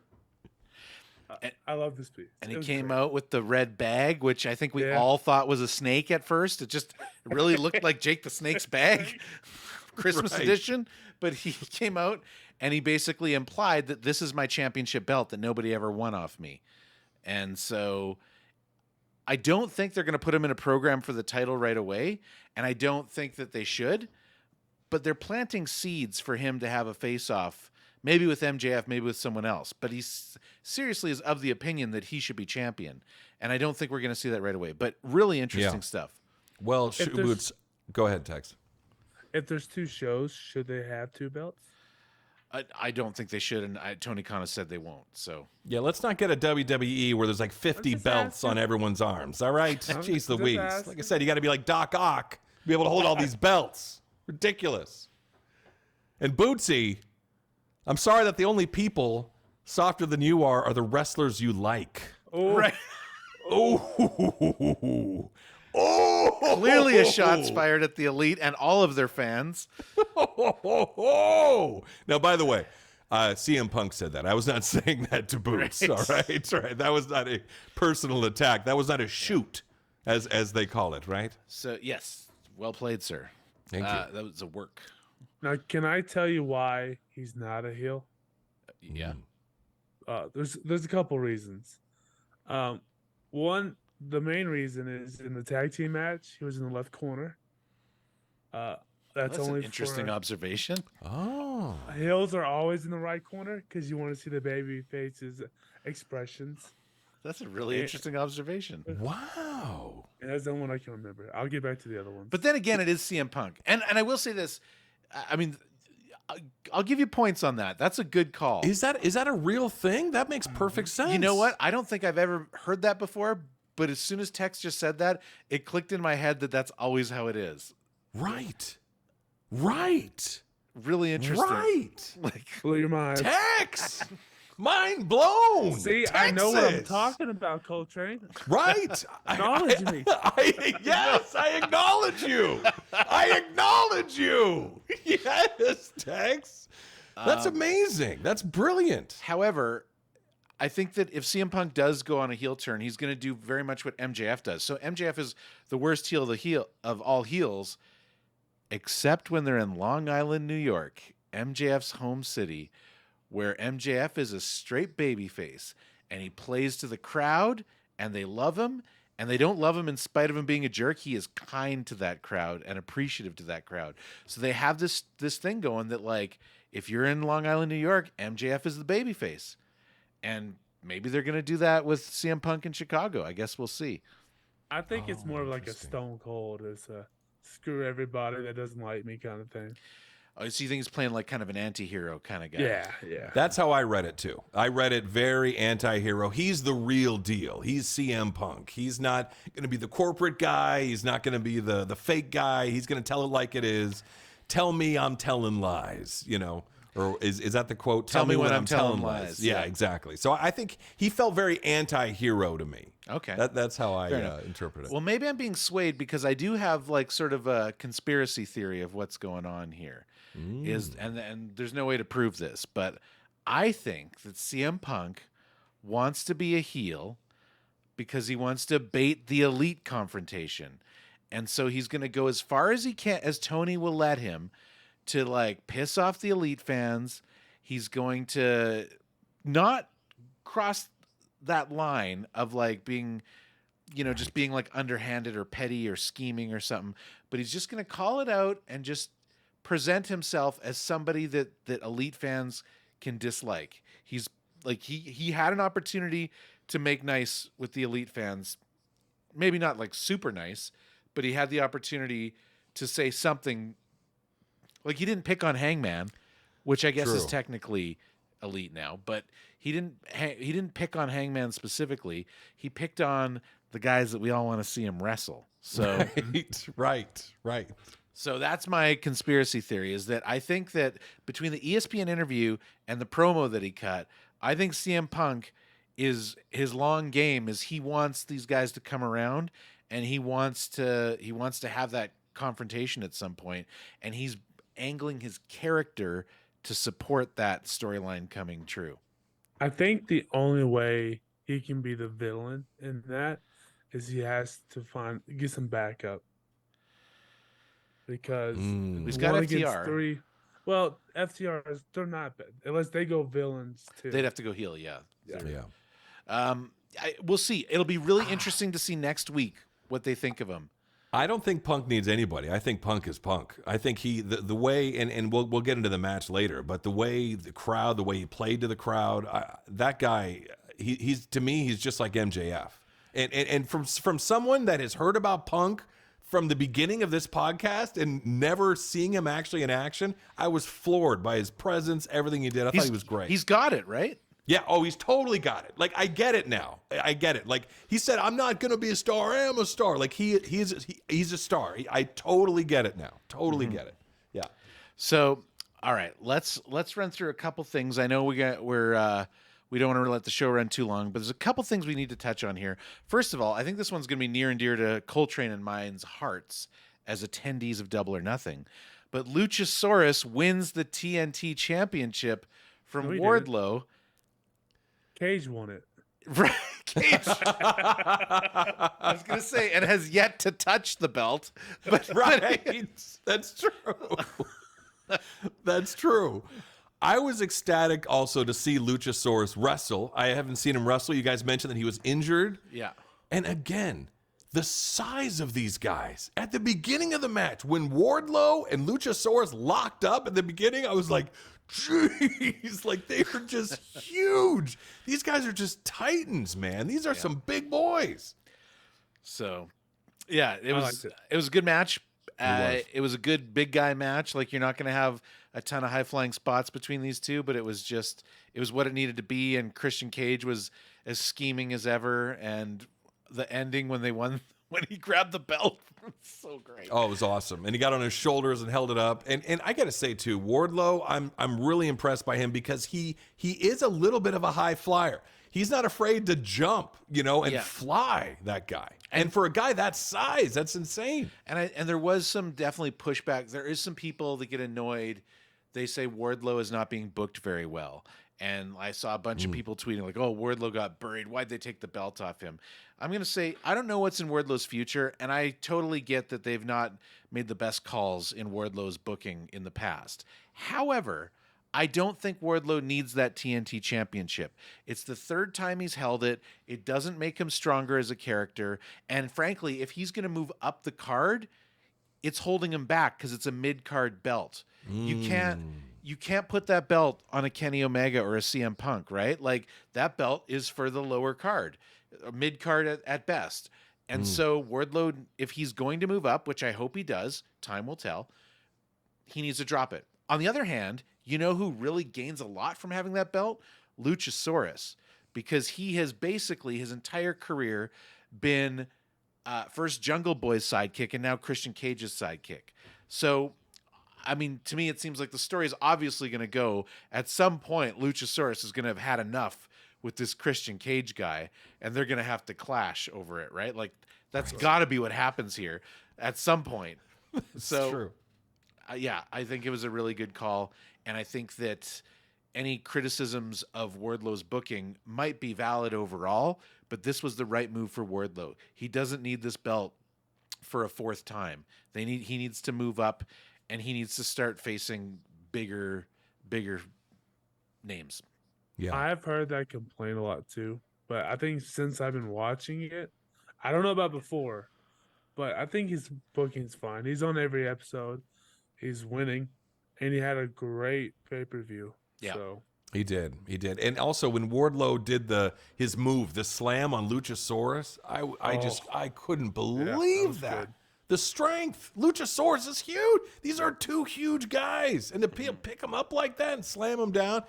I love this speech. and It he was came great. out with the red bag, which I think we Yeah. all thought was a snake at first. It just really looked like Jake the Snake's bag, Christmas Right. edition. But he came out and he basically implied that this is my championship belt that nobody ever won off me. And so I don't think they're going to put him in a program for the title right away. And I don't think that they should. But they're planting seeds for him to have a face-off, maybe with MJF, maybe with someone else. But he seriously is of the opinion that he should be champion. And I don't think we're going to see that right away. But really interesting stuff. Well, If there's- Boots, go ahead, Tex. If there's 2 shows, should they have 2 belts? I don't think they should, and Tony Khan has said they won't. So Yeah, let's not get a WWE where there's like 50 just belts on asking. everyone's arms. All right? Jeez just Louise. asking. Like I said, you got to be like Doc Ock to be able to hold all these belts. Ridiculous. And Bootsy, I'm sorry that the only people softer than you are the wrestlers you like. Oh, right. Oh, oh, Clearly a shot's fired at the Elite and all of their fans. Now, by the way, CM Punk said that. I was not saying that to Boots. Right. All right. That was not a personal attack. That was not a shoot, as they call it. Right. So, yes, well played, sir. Thank you. That was a work. Now, can I tell you why he's not a heel? Yeah. There's a couple reasons. One, the main reason is in the tag team match, he was in the left corner. That's That's only an interesting for, observation. Oh. heels are always in the right corner because you want to see the baby faces expressions. That's a really interesting observation. Wow. And that's the one I can remember. I'll get back to the other ones. But then again, it is CM Punk. And I will say this. I mean, I'll give you points on that. That's a good call. Is that a real thing? That makes perfect sense. You know what? I don't think I've ever heard that before, but as soon as Tex just said that, it clicked in my head that that's always how it is. Right. Really interesting. Right. Like, Blow your mind. Tex. Mind blown. See, I know what I'm Texas. talking about, Coltrane. Right. Acknowledge me. Yes, I acknowledge you. I acknowledge you. Yes, Tex. That's amazing. That's brilliant. however, I think that if CM Punk does go on a heel turn, he's going to do very much what MJF does. So MJF is the worst heel of all heels, except when they're in Long Island, New York, MJF's home city, where MJF is a straight babyface and he plays to the crowd and they love him, and they don't love him in spite of him being a jerk. He is kind to that crowd and appreciative to that crowd. So they have this thing going that, like, if you're in Long Island, New York, MJF is the babyface. And maybe they're going to do that with CM Punk in Chicago. I guess we'll see. I think it's Oh, more of like a interesting. Stone Cold. It's a screw everybody that doesn't like me kind of thing. Oh, so you think he's playing like kind of an anti-hero kind of guy? Yeah. That's how I read it too. I read it very anti-hero. He's the real deal. He's CM Punk. He's not going to be the corporate guy. He's not going to be the fake guy. He's going to tell it like it is. Tell me I'm telling lies, you know. Or is that the quote? Tell me when I'm telling lies. Yeah, Yeah. exactly. So I think he felt very anti-hero to me. Okay. That's how I Fair enough. interpret it. Well, maybe I'm being swayed because I do have like sort of a conspiracy theory of what's going on here. And there's no way to prove this, but I think that CM Punk wants to be a heel because he wants to bait the Elite confrontation. And so he's going to go as far as he can, as Tony will let him, to like piss off the Elite fans. He's going to not cross that line of like being, you know, just being like underhanded or petty or scheming or something, but he's just going to call it out and just present himself as somebody that Elite fans can dislike. He's like, he had an opportunity to make nice with the Elite fans, maybe not like super nice, but he had the opportunity to say something. Like, he didn't pick on Hangman, which I guess is True. technically Elite now, but he didn't pick on Hangman specifically. He picked on the guys that we all want to see him wrestle. So Right. so that's my conspiracy theory, is that I think that between the ESPN interview and the promo that he cut, I think CM Punk is his long game is he wants these guys to come around, and he wants to have that confrontation at some point, and he's angling his character to support that storyline coming true. I think the only way he can be the villain in that is he has to get some backup. Because He's got one against FTR. three. Well, FTRs, they're not bad unless they go villains too. They'd have to go heel, yeah. Yeah. We'll see. It'll be really interesting to see next week what they think of him. I don't think Punk needs anybody. I think Punk is Punk. I think the way, and we'll get into the match later, but the way the crowd, the way he played to the crowd, that guy, he's to me, he's just like MJF. And from someone that has heard about Punk from the beginning of this podcast and never seeing him actually in action, I was floored by his presence, everything he did. I thought he was great. He's got it, right? Yeah. Oh, he's totally got it. Like, I get it now. I get it. Like, he said, I'm not going to be a star. I am a star. Like, he's a star. I totally get it now. Totally get it. Yeah. So, all right, let's run through a couple things. I know we're we don't want to let the show run too long, but there's a couple things we need to touch on here. First of all, I think this one's going to be near and dear to Coltrane and mine's hearts as attendees of Double or Nothing. But Luchasaurus wins the TNT Championship from No, he Wardlow. Cage won it. Right, Cage. I was going to say, and has yet to touch the belt. But Right. That's true. That's true. I was ecstatic also to see Luchasaurus wrestle. I haven't seen him wrestle. You guys mentioned that he was injured. Yeah. And again, the size of these guys. At the beginning of the match, when Wardlow and Luchasaurus locked up at the beginning, I was like, jeez, like they are just huge. These guys are just titans, man. These are some big boys. So, yeah, it liked it. was a good match. was. It was a good big guy match. Like, you're not going to have a ton of high flying spots between these two, but it was what it needed to be. And Christian Cage was as scheming as ever. And the ending when he grabbed the belt was so great. Oh, it was awesome. And he got on his shoulders and held it up. And I got to say too, Wardlow, I'm really impressed by him because he is a little bit of a high flyer. He's not afraid to jump, and fly, that guy. And for a guy that size, that's insane. And there was some definitely pushback. There is some people that get annoyed. They say Wardlow is not being booked very well. And I saw a bunch of people tweeting like, oh, Wardlow got buried. Why'd they take the belt off him? I'm going to say, I don't know what's in Wardlow's future. And I totally get that they've not made the best calls in Wardlow's booking in the past. However, I don't think Wardlow needs that TNT championship. It's the third time he's held it. It doesn't make him stronger as a character. And frankly, if he's going to move up the card, it's holding him back because it's a mid-card belt. You can't put that belt on a Kenny Omega or a CM Punk, right? Like, that belt is for the lower card, mid-card at best. And so Wardlow, if he's going to move up, which I hope he does, time will tell, he needs to drop it. On the other hand, you know who really gains a lot from having that belt? Luchasaurus, because he has basically his entire career been first Jungle Boy's sidekick and now Christian Cage's sidekick. So, I mean, to me, it seems like the story is obviously going to go at some point. Luchasaurus is going to have had enough with this Christian Cage guy, and they're going to have to clash over it, right? Like, that's got to be what happens here at some point. So, True. Yeah, I think it was a really good call. And I think that any criticisms of Wardlow's booking might be valid overall, but this was the right move for Wardlow. He doesn't need this belt for a fourth time. He needs to move up, and he needs to start facing bigger names. Yeah. I've heard that complaint a lot too, but I think since I've been watching it, I don't know about before, but I think his booking's fine. He's on every episode. He's winning, and he had a great pay-per-view. Yeah. So. He did. And also when Wardlow did his move, the slam on Luchasaurus, I couldn't believe that. Good. The strength. Luchasaurus is huge. These are two huge guys. And to pick them up like that and slam them down,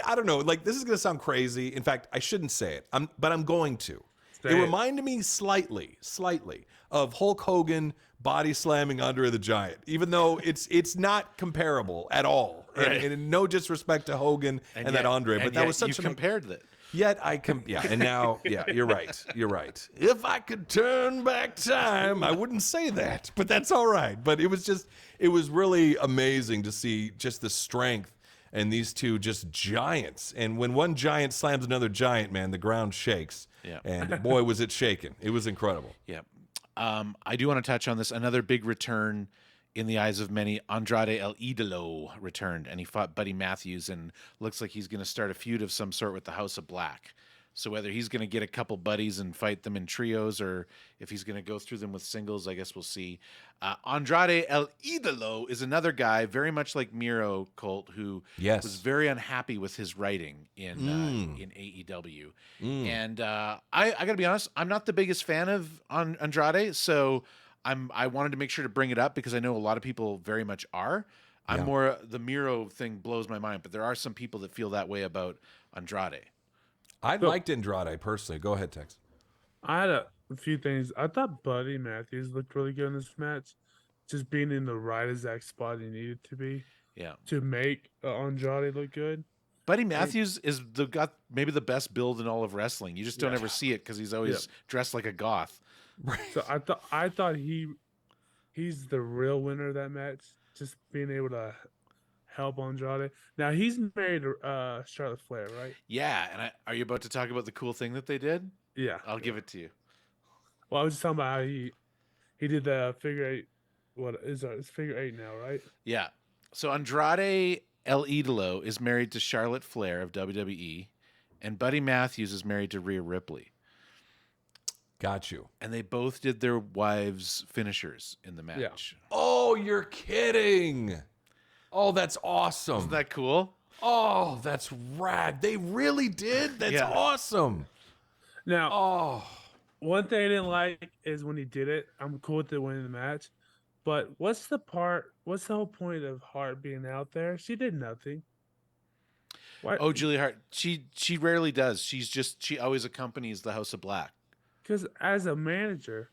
I don't know. Like, this is going to sound crazy. In fact, I shouldn't say it, but I'm going to. It reminded me slightly of Hulk Hogan body slamming Andre the Giant, even though it's not comparable at all. Right. And no disrespect to Hogan and that Andre, but that was such you compared that. Yet and now, you're right. You're right. If I could turn back time, I wouldn't say that, but that's all right. But it was really amazing to see just the strength and these two just giants. And when one giant slams another giant, man, the ground shakes. Yeah. And boy, was it shaking. It was incredible. Yeah. I do want to touch on this. Another big return in the eyes of many. Andrade El Idolo returned, and he fought Buddy Matthews, and looks like he's going to start a feud of some sort with the House of Black. So whether he's going to get a couple buddies and fight them in trios, or if he's going to go through them with singles, I guess we'll see. Andrade El Idolo is another guy, very much like Miro, Colt, who was very unhappy with his writing in AEW. And I got to be honest, I'm not the biggest fan of Andrade, so I wanted to make sure to bring it up because I know a lot of people very much are. I'm more, the Miro thing blows my mind, but there are some people that feel that way about Andrade. I liked Andrade personally. Go ahead, Tex. I had a few things. I thought Buddy Matthews looked really good in this match, just being in the right exact spot he needed to be. Yeah. To make Andrade look good. Buddy Matthews is got maybe the best build in all of wrestling. You just don't Yeah. ever see it because he's always dressed like a goth. So I thought he's the real winner of that match, just being able to help Andrade. Now he's married to Charlotte Flair, right? Yeah, and are you about to talk about the cool thing that they did? Yeah. I'll give it to you. Well, I was just talking about how he did the figure eight. What is it's figure eight now, right? Yeah. So Andrade El Idolo is married to Charlotte Flair of WWE, and Buddy Matthews is married to Rhea Ripley. Got you. And they both did their wives' finishers in the match. Oh, you're kidding. Oh, that's awesome. Isn't that cool? Oh, that's rad. They really did? That's Yeah. awesome. Now, Oh, one thing I didn't like is when he did it. I'm cool with it winning the match, but what's the whole point of Hart being out there? She did nothing. Why? Oh, Julia Hart. She rarely does. She always accompanies the House of Black. Because as a manager,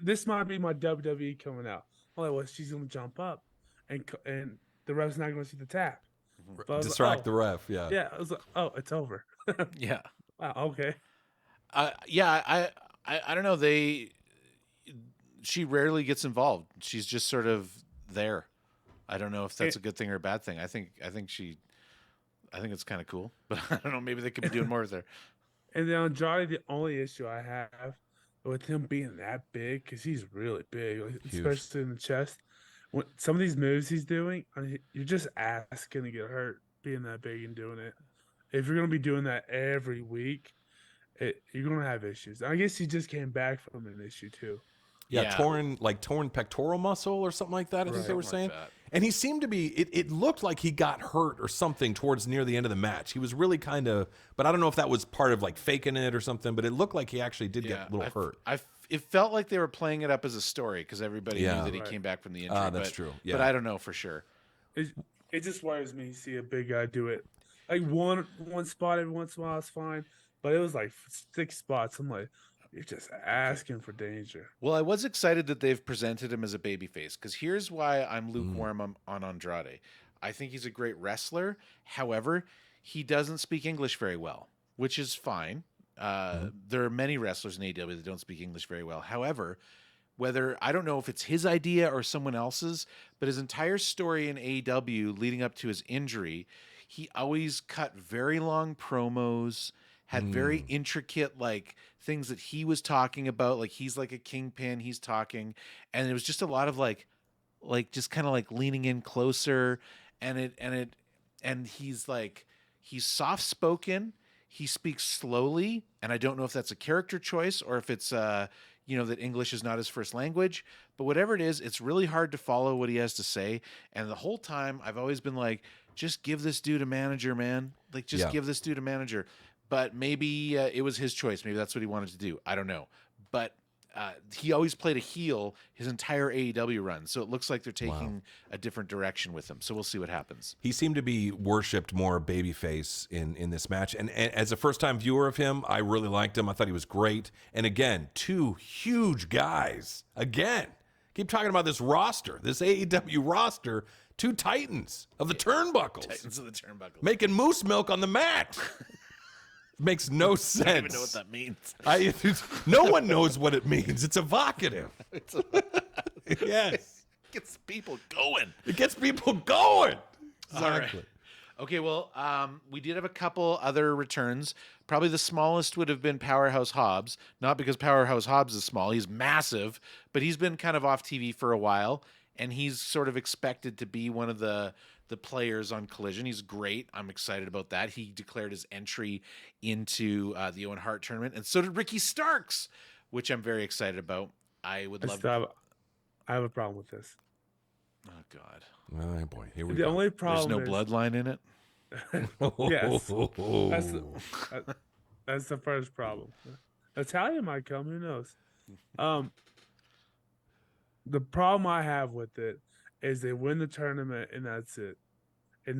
this might be my WWE coming out. I'm like, well, she's gonna jump up, and the ref's not gonna see the tap. But I was like, distract the ref. Yeah. Yeah, I was like, oh, it's over. Yeah. Wow, okay. Yeah, I don't know. She rarely gets involved. She's just sort of there. I don't know if that's a good thing or a bad thing. I think it's kind of cool, but I don't know. Maybe they could be doing more with her. And then Andrade, the only issue I have with him being that big, because he's really big, especially in the chest. When some of these moves he's doing, you're just asking to get hurt being that big and doing it. If you're gonna be doing that every week, you're gonna have issues. I guess he just came back from an issue too. Yeah, Yeah. torn pectoral muscle or something like that. I think they were Something saying. like that. And he seemed to be. It looked like he got hurt or something towards near the end of the match. He was really kind of, but I don't know if that was part of like faking it or something. But it looked like he actually did get a little hurt. It felt like they were playing it up as a story because everybody Yeah. knew that he Right. came back from the injury. That's but, true. But Yeah. I don't know for sure. It just worries me to see a big guy do it. Like one spot every once in a while is fine, but it was like 6 spots. I'm like, you're just asking for danger. Well, I was excited that they've presented him as a babyface because here's why I'm lukewarm on Andrade. I think he's a great wrestler. However, he doesn't speak English very well, which is fine. There are many wrestlers in AEW that don't speak English very well. However, I don't know if it's his idea or someone else's, but his entire story in AEW leading up to his injury, he always cut very long promos, had very intricate like things that he was talking about, like he's like a kingpin, he's talking, and it was just a lot of like just kind of like leaning in closer, and he's soft spoken. He speaks slowly, and I don't know if that's a character choice or if it's that English is not his first language, but whatever it is, it's really hard to follow what he has to say. And the whole time I've always been like, just give this dude a manager, man. Like just give this dude a manager. But maybe it was his choice. Maybe that's what he wanted to do. I don't know. But he always played a heel his entire AEW run. So it looks like they're taking a different direction with him. So we'll see what happens. He seemed to be worshipped more babyface in this match. And as a first-time viewer of him, I really liked him. I thought he was great. And again, 2 huge guys. Again, keep talking about this roster, this AEW roster, 2 titans of the turnbuckles. Titans of the turnbuckles. Making moose milk on the mat. Makes no sense. I don't even know what that means. No one knows what it means. It's evocative. Yes. Gets people going. It gets people going. All right. Okay, well, we did have a couple other returns. Probably the smallest would have been Powerhouse Hobbs. Not because Powerhouse Hobbs is small. He's massive, but he's been kind of off TV for a while, and he's sort of expected to be one of the players on Collision. He's great. I'm excited about that. He declared his entry into the Owen Hart tournament, and so did Ricky Starks, which I'm very excited about. I would love to. I have a problem with this. Oh, God. Oh, boy. Here we The go. only There's problem no is, bloodline in it? Yes. That's the first problem. Italian might come, who knows? The problem I have with it is they win the tournament and that's it. I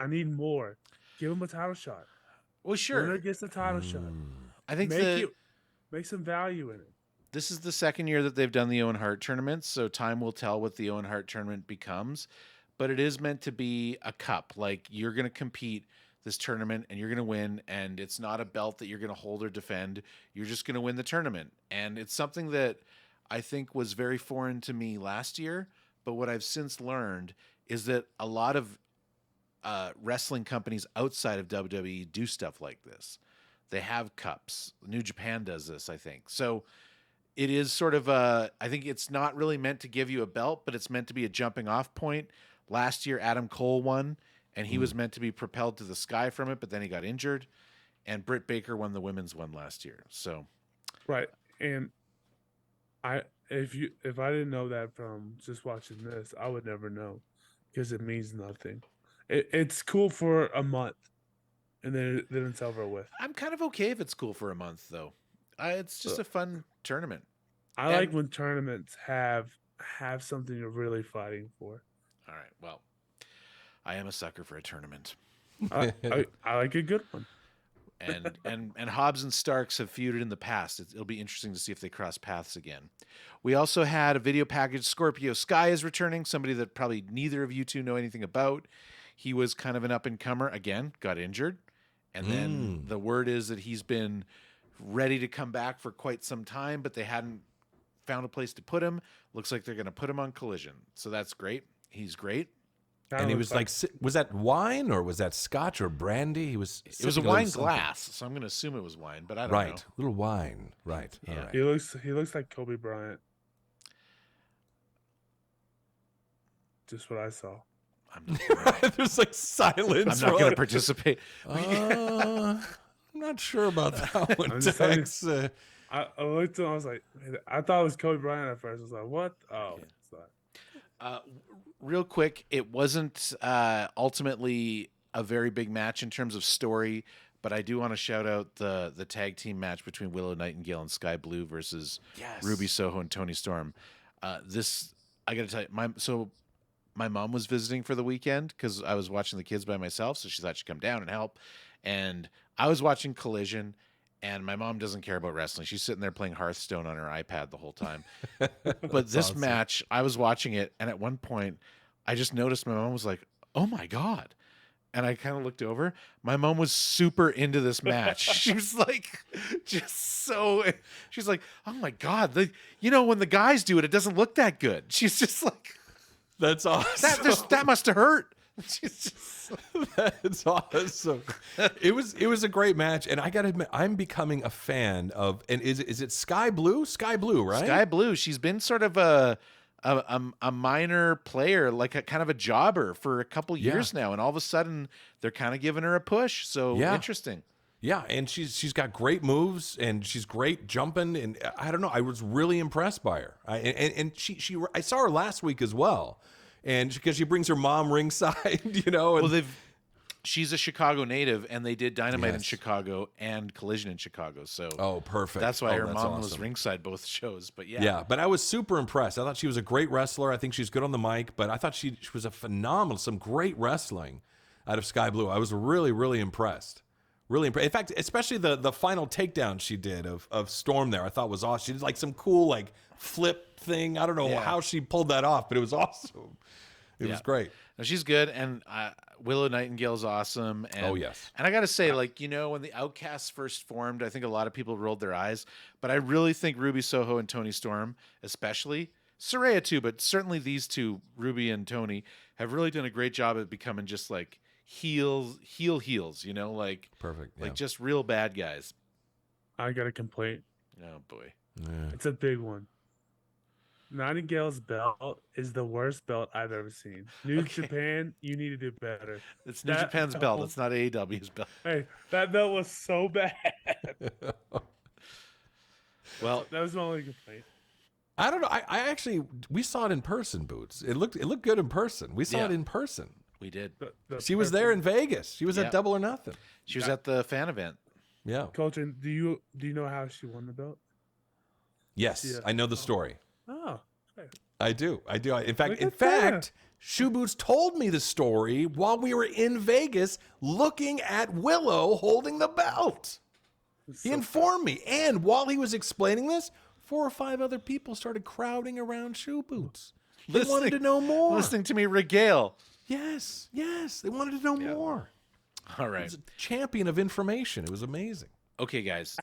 need more. Give him a title shot. Well, sure. Winner gets the title shot. I think Make some value in it. this is the second year that they've done the Owen Hart tournament, so time will tell what the Owen Hart tournament becomes. But it is meant to be a cup. Like, you're going to compete this tournament and you're going to win, and it's not a belt that you're going to hold or defend. You're just going to win the tournament. And it's something that I think was very foreign to me last year, but what I've since learned is that a lot of wrestling companies outside of WWE do stuff like this. They have cups. New Japan does this, I think. So it is sort of I think it's not really meant to give you a belt, but it's meant to be a jumping off point. Last year, Adam Cole won, and he was meant to be propelled to the sky from it, but then he got injured. And Britt Baker won the women's one last year. So, Right. And if I didn't know that from just watching this, I would never know, because it means nothing. It's cool for a month, and then it's over with. I'm kind of okay if it's cool for a month, though. It's just a fun tournament. I like when tournaments have something you're really fighting for. All right. Well, I am a sucker for a tournament. I like a good one. And Hobbs and Starks have feuded in the past. It'll be interesting to see if they cross paths again. We also had a video package. Scorpio Sky is returning, somebody that probably neither of you two know anything about. He was kind of an up-and-comer. Again, got injured. And then the word is that he's been ready to come back for quite some time, but they hadn't found a place to put him. Looks like they're going to put him on Collision. So that's great. He's great. And he was like, was that wine or was that scotch or brandy? It was a wine glass, so I'm going to assume it was wine, but I don't know. Right, little wine. Right. Yeah. All right. He looks like Kobe Bryant. Just what I saw. There's like silence. I'm not going to participate. I'm not sure about that one. Tex. I looked at him, I was like, I thought it was Kobe Bryant at first. I was like, what? Oh, sorry. Real quick, it wasn't ultimately a very big match in terms of story, but I do want to shout out the tag team match between Willow Nightingale and Sky Blue versus Ruby Soho and Toni Storm. This, I got to tell you, my mom was visiting for the weekend because I was watching the kids by myself, so she thought she'd come down and help. And I was watching Collision, and my mom doesn't care about wrestling. She's sitting there playing Hearthstone on her iPad the whole time. But this awesome. match, I was watching it, and at one point, I just noticed my mom was like, "Oh my God." And I kind of looked over. My mom was super into this match. She was like, she's like, "Oh my God. When the guys do it, it doesn't look that good." She's just like, that's awesome. that must have hurt. That's awesome. It was a great match, and I gotta admit, I'm becoming a fan of. And is it Sky Blue? Sky Blue, right? Sky Blue. She's been sort of a minor player, like a kind of a jobber for a couple years now, and all of a sudden they're kind of giving her a push. So interesting. Yeah, and she's got great moves, and she's great jumping, and I don't know, I was really impressed by her. I saw her last week as well, and because she brings her mom ringside, And, she's a Chicago native, and they did Dynamite in Chicago and Collision in Chicago. So perfect. That's why her that's mom awesome. was ringside both shows. But yeah, but I was super impressed. I thought she was a great wrestler. I think she's good on the mic, but I thought she was a phenomenal, some great wrestling out of Sky Blue. I was really, really impressed. Really impressed. In fact, especially the final takedown she did of Storm there, I thought was awesome. She did like some cool flip thing. I don't know how she pulled that off, but it was awesome. It was great. No, she's good, and Willow Nightingale's awesome. And, and I got to say, when the Outcasts first formed, I think a lot of people rolled their eyes, but I really think Ruby Soho and Toni Storm, especially Saraya too, but certainly these two, Ruby and Toni, have really done a great job at becoming just like heels, perfect, just real bad guys. I got a complaint. Oh boy, it's a big one. Nightingale's belt is the worst belt I've ever seen. New Japan, you need to do better. It's New Japan's belt. It's not AEW's belt. Hey, that belt was so bad. Well, that was my only complaint. I don't know. I actually, we saw it in person, Boots. It looked good in person. We saw it in person. We did. She was there in Vegas. She was at Double or Nothing. She was at the fan event. Yeah. Colton, do you know how she won the belt? Yes, I know the story. Oh, okay. I do. In fact, Shoe Boots told me the story while we were in Vegas looking at Willow holding the belt. He informed me. And while he was explaining this, 4 or 5 other people started crowding around Shoe Boots. They wanted to know more. Listening to me regale. Yes. They wanted to know more. All He right. was a champion of information. It was amazing. Okay, guys.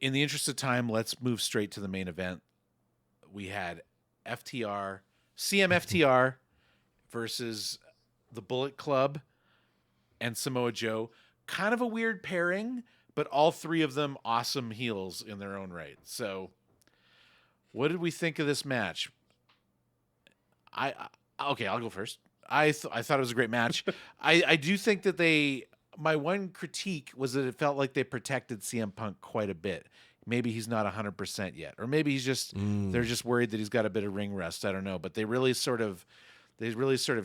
In the interest of time, let's move straight to the main event. We had FTR, CMFTR versus the Bullet Club and Samoa Joe. Kind of a weird pairing, but all three of them awesome heels in their own right. So, what did we think of this match? Okay, I'll go first. I thought it was a great match. I do think that my one critique was that it felt like they protected CM Punk quite a bit. Maybe he's not 100% yet, or maybe he's just they're just worried that he's got a bit of ring rust. I don't know, but they really sort of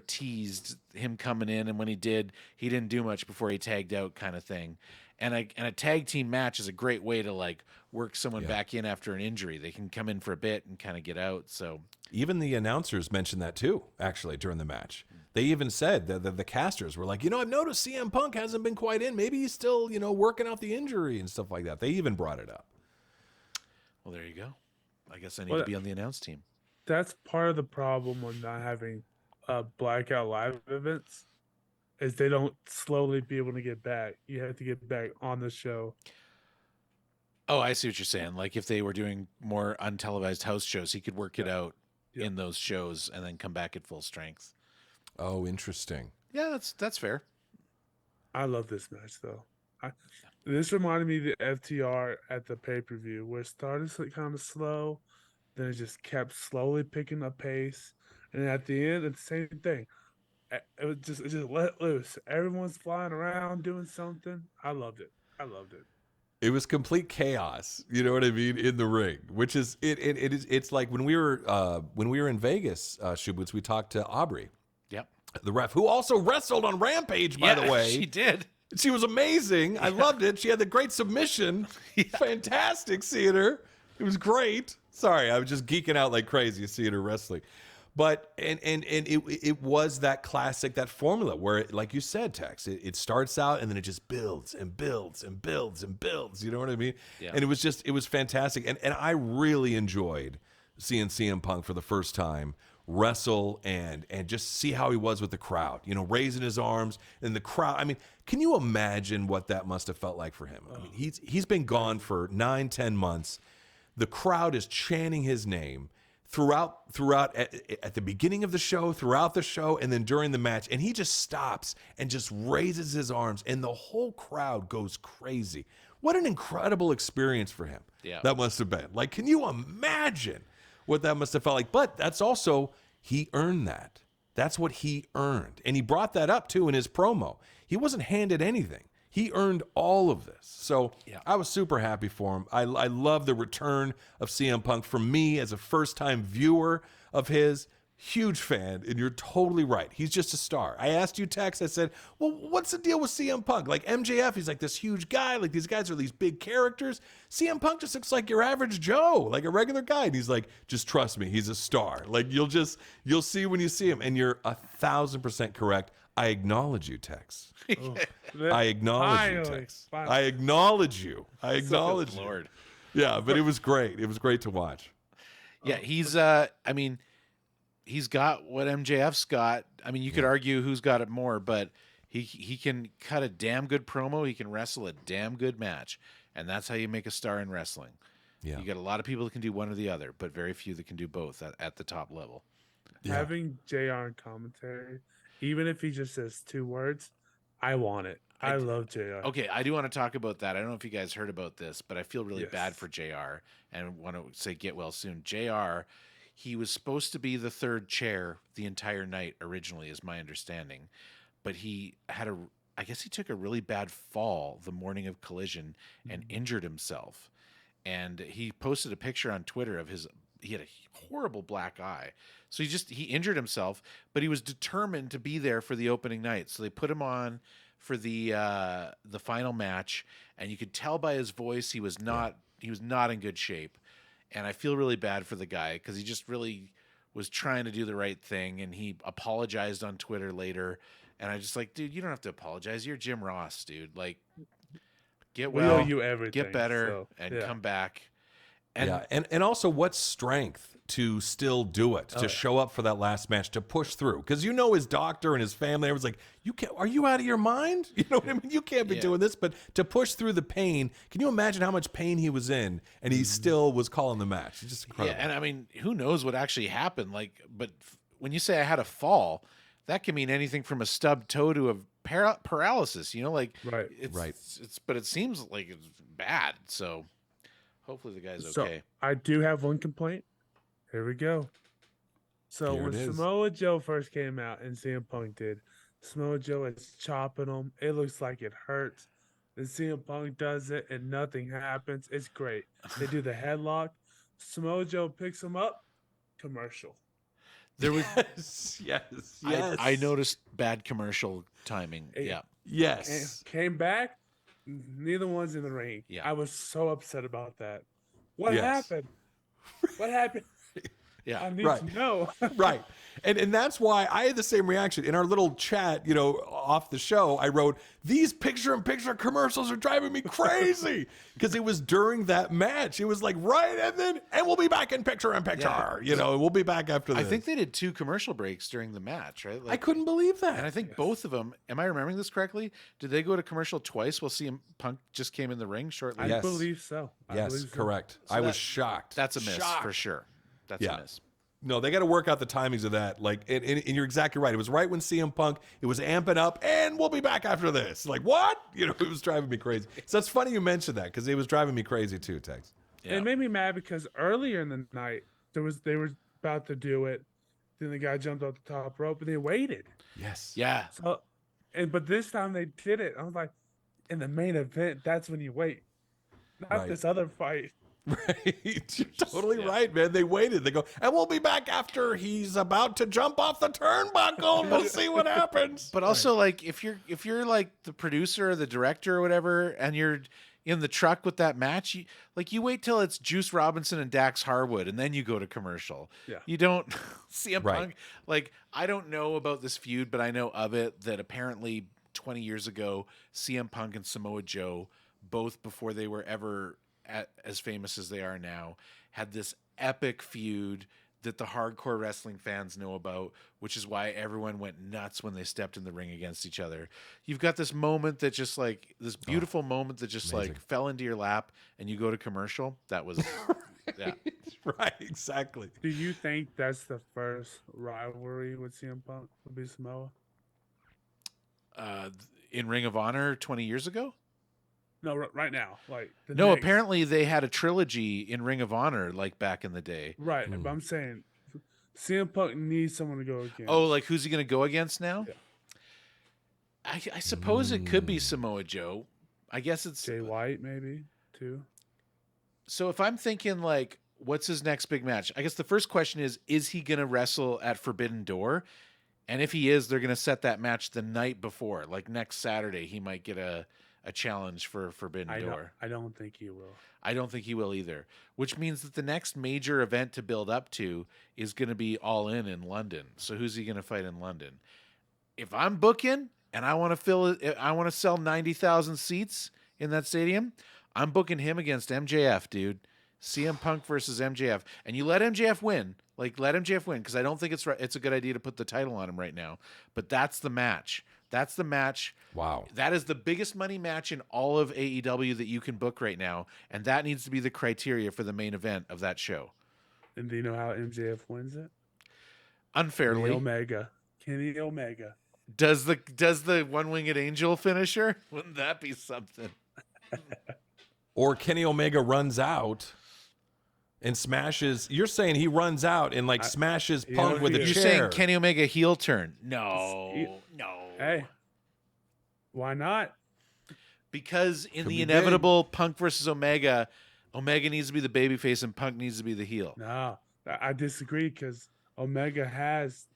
teased him coming in, and when he did, he didn't do much before he tagged out, kind of thing. And a tag team match is a great way to like work someone back in after an injury. They can come in for a bit and kind of get out. So even the announcers mentioned that too, actually, during the match. They even said that the casters were like, I've noticed CM Punk hasn't been quite in. Maybe he's still, working out the injury and stuff like that. They even brought it up. Well, there you go. I guess I need to be on the announce team. That's part of the problem with not having Blackout Live events, is they don't slowly be able to get back. You have to get back on the show. Oh, I see what you're saying. Like if they were doing more untelevised house shows, he could work it out in those shows and then come back at full strength. Oh, interesting. Yeah, that's fair. I love this match though. This reminded me of the FTR at the pay-per-view, where it started kind of slow, then it just kept slowly picking up pace, and at the end, it's the same thing. It just let loose. Everyone's flying around doing something. I loved it. It was complete chaos. You know what I mean, in the ring, which is it's like when we were in Vegas, Shubutz, we talked to Aubrey. Yep. The ref, who also wrestled on Rampage, by the way. She did. She was amazing. I loved it. She had the great submission. Fantastic seeing her. It was great. Sorry, I was just geeking out like crazy seeing her wrestling. But it was that classic, that formula where, like you said, Tex, it starts out and then it just builds and builds and builds and builds. You know what I mean? Yeah. And it was fantastic. And I really enjoyed seeing CM Punk for the first time wrestle and just see how he was with the crowd, raising his arms and the crowd. I mean, can you imagine what that must have felt like for him? I mean, he's been gone for 9-10 months. The crowd is chanting his name throughout at the beginning of the show, throughout the show, and then during the match. And he just stops and just raises his arms and the whole crowd goes crazy. What an incredible experience for him. Yeah. That must have been. Like, can you imagine what that must have felt like? But that's also, he earned that. That's what he earned. And he brought that up too in his promo. He wasn't handed anything. He earned all of this. So I was super happy for him. I love the return of CM Punk. For me, as a first-time viewer of his, huge fan, and you're totally right. He's just a star. I asked you, Tex, I said, well, what's the deal with CM Punk? Like MJF, he's like this huge guy. Like these guys are these big characters. CM Punk just looks like your average Joe, like a regular guy. And he's like, just trust me, he's a star. Like you'll see when you see him. And you're 1,000% correct. I acknowledge you, Tex. I acknowledge you, Tex. I acknowledge you. I acknowledge you. Lord. Yeah, but it was great. It was great to watch. Yeah, he's he's got what MJF's got. I mean, you could argue who's got it more, but he can cut a damn good promo. He can wrestle a damn good match, and that's how you make a star in wrestling. Yeah. You got a lot of people that can do one or the other, but very few that can do both at the top level. Having JR in commentary, even if he just says 2 words, I want it. I love JR. Okay, I do want to talk about that. I don't know if you guys heard about this, but I feel really bad for JR and want to say get well soon. JR, he was supposed to be the third chair the entire night originally, is my understanding. But he had I guess he took a really bad fall the morning of Collision and injured himself. And he posted a picture on Twitter of he had a horrible black eye. So he injured himself, but he was determined to be there for the opening night. So they put him on for the final match, and you could tell by his voice he was not in good shape. And I feel really bad for the guy because he just really was trying to do the right thing, and he apologized on Twitter later. And I just like, dude, you don't have to apologize. You're Jim Ross, dude. Like, get well, we owe you everything, get better, and come back. And yeah, and also what strength to still do it, to yeah. show up for that last match, to push through. Because his doctor and his family, everyone's like, "You can't. Are you out of your mind? You know what I mean? You can't be Yeah. doing this." But to push through the pain, can you imagine how much pain he was in, and he still was calling the match? It's just incredible. Yeah, and I mean, who knows what actually happened? Like, but when you say I had a fall, that can mean anything from a stubbed toe to a paralysis. You know, like Right. It's but it seems like it's bad. So hopefully the guy's So okay. I do have one complaint. Here we go. So Here when it is. Samoa Joe first came out and CM Punk did, Samoa Joe is chopping him. It looks like it hurts. Then CM Punk does it and nothing happens. It's great. They do the headlock. Samoa Joe picks him up. Commercial. There was yes. I noticed bad commercial timing. Yeah. Yeah. Yes. Came back. Neither one's in the ring. Yeah. I was so upset about that. What Yes. happened? What happened? Yeah. I need Right. to know. Right. And that's why I had the same reaction. In our little chat, off the show, I wrote, "These picture-in-picture commercials are driving me crazy." Because it was during that match. It was like, right, and we'll be back in picture-in-picture. Yeah. We'll be back after I this. think they did 2 commercial breaks during the match, right? I couldn't believe that. And I think both of them, am I remembering this correctly? Did they go to commercial twice while CM Punk just came in the ring shortly? I Yes. believe so. I Yes, believe so. correct. So I was that- shocked. That's a miss Shocked. for sure. That's Yeah. a miss. No, they got to work out the timings of that. Like, and you're exactly right. It was right when CM Punk, it was amping up, and we'll be back after this. Like, what? It was driving me crazy. So it's funny you mentioned that because it was driving me crazy too, Tex. Yeah. It made me mad because earlier in the night they were about to do it. Then the guy jumped off the top rope and they waited. Yes. Yeah. So but this time they did it. I was like, in the main event, that's when you wait. Not Right. this other fight. Right. You're totally Yeah. right, man. They waited. They go, and we'll be back after he's about to jump off the turnbuckle. And we'll see what happens. But also, like, if you're like the producer or the director or whatever, and you're in the truck with that match, you wait till it's Juice Robinson and Dax Harwood, and then you go to commercial. Yeah. You don't CM Right. Punk. Like, I don't know about this feud, but I know of it that apparently 20 years ago, CM Punk and Samoa Joe, both before they were ever as famous as they are now, had this epic feud that the hardcore wrestling fans know about, which is why everyone went nuts when they stepped in the ring against each other. You've got this moment that just like this beautiful moment that just amazing. like fell into your lap, and you go to commercial. That was yeah. Right. Exactly. Do you think that's the first rivalry with CM Punk would be Samoa? In Ring of Honor 20 years ago? No, right now. Like No, next- apparently they had a trilogy in Ring of Honor like back in the day. Right, but I'm saying CM Punk needs someone to go against. Oh, like who's he going to go against now? Yeah. I suppose it could be Samoa Joe. I guess it's Jay White maybe too. so. If I'm thinking like, what's his next big match? I guess the first question is he going to wrestle at Forbidden Door? And if he is, they're going to set that match the night before, like next Saturday. He might get a challenge for Forbidden Door. I don't think he will. I don't think he will either, which means that the next major event to build up to is going to be All In London. So who's he going to fight in London? If I'm booking and I want to fill it, I want to sell 90,000 seats in that stadium, I'm booking him against MJF, dude. CM Punk versus MJF. And you let MJF win. Like, let MJF win, because I don't think it's a good idea to put the title on him right now. But that's the match. That's the match. Wow. That is the biggest money match in all of AEW that you can book right now, and that needs to be the criteria for the main event of that show. And do you know how MJF wins it? Unfairly, Kenny Omega. Kenny Omega. does the one-winged angel finisher? Wouldn't that be something? Or Kenny Omega runs out and smashes. You're saying he runs out and like smashes yeah, Punk with a You're You're chair. saying Kenny Omega heel turn? No, no. Hey, why not? Because in Could the be inevitable Punk versus Omega, Omega needs to be the babyface and Punk needs to be the heel. No, I disagree because Omega has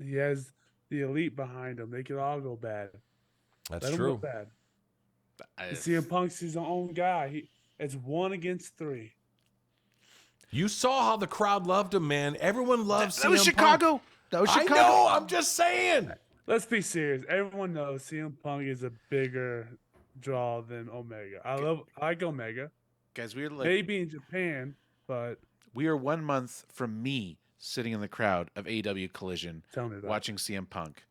the elite behind him. They could all go bad. That's Let him true. go bad. I- CM Punk's his own guy. It's 1 against 3. You saw how the crowd loved him, man. Everyone loves that was CM Chicago. Punk. That was I Chicago. know. I'm just saying. Let's be serious. Everyone knows CM Punk is a bigger draw than Omega. I like Omega. Guys, we were like, Maybe in Japan, but We are 1 month from me sitting in the crowd of AEW Collision tell me about it. watching CM Punk.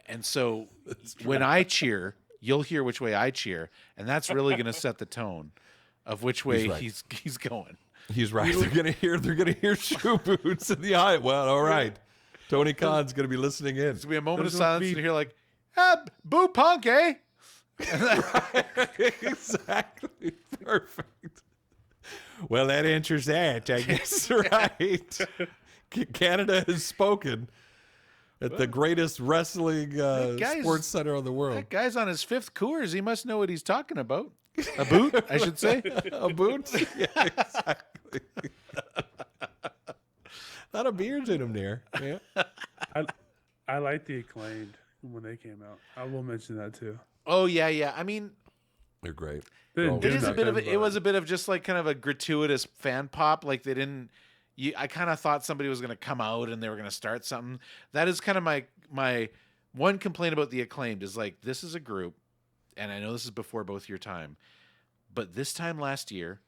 And so when I cheer, you'll hear which way I cheer, and that's really going to set the tone of which way right. he's going. He's right. They're gonna hear shoe boots in the eye. Well, all right. Tony Khan's gonna be listening in. It's going to be a moment of Those will silence, be- and you hear like, boo Punk, eh? Exactly. Perfect. Well, that answers that, I guess. Right. Canada has spoken at the greatest wrestling guy's- sports center in the world. That guy's on his 5th Coors. He must know what he's talking about. A boot, I should say. A boot? Yeah, exactly. A lot of beers in him there. Yeah. I like the Acclaimed when they came out. I will mention that too. Oh, yeah. I mean, They're great. They didn't It it do is a bit of nothing, it was but- a bit of just like kind of a gratuitous fan pop. Like they didn't. I kind of thought somebody was going to come out and they were going to start something. That is kind of my one complaint about the Acclaimed is like this is a group, and I know this is before both your time, but this time last year,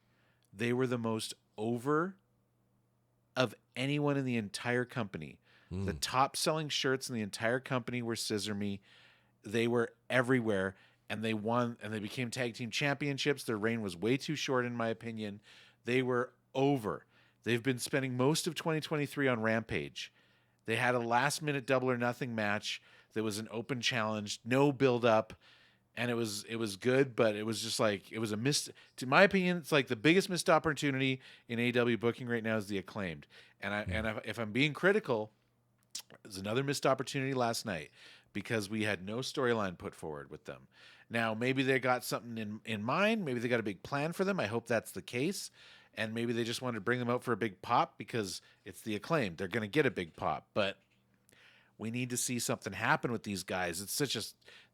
they were the most over of anyone in the entire company. The top selling shirts in the entire company were Scissor Me. They were everywhere, and they won, and they became tag team championships. Their reign was way too short, in my opinion. They were over. They've been spending most of 2023 on Rampage. They had a last minute Double or Nothing match that was an open challenge, no build up, and it was good, but it was just like it was a missed. To my opinion, it's like the biggest missed opportunity in AEW booking right now is the Acclaimed. And if I'm being critical, there's another missed opportunity last night because we had no storyline put forward with them. Now, maybe they got something in mind. Maybe they got a big plan for them. I hope that's the case. And maybe they just wanted to bring them out for a big pop because it's the Acclaimed. They're going to get a big pop. But we need to see something happen with these guys. It's such a...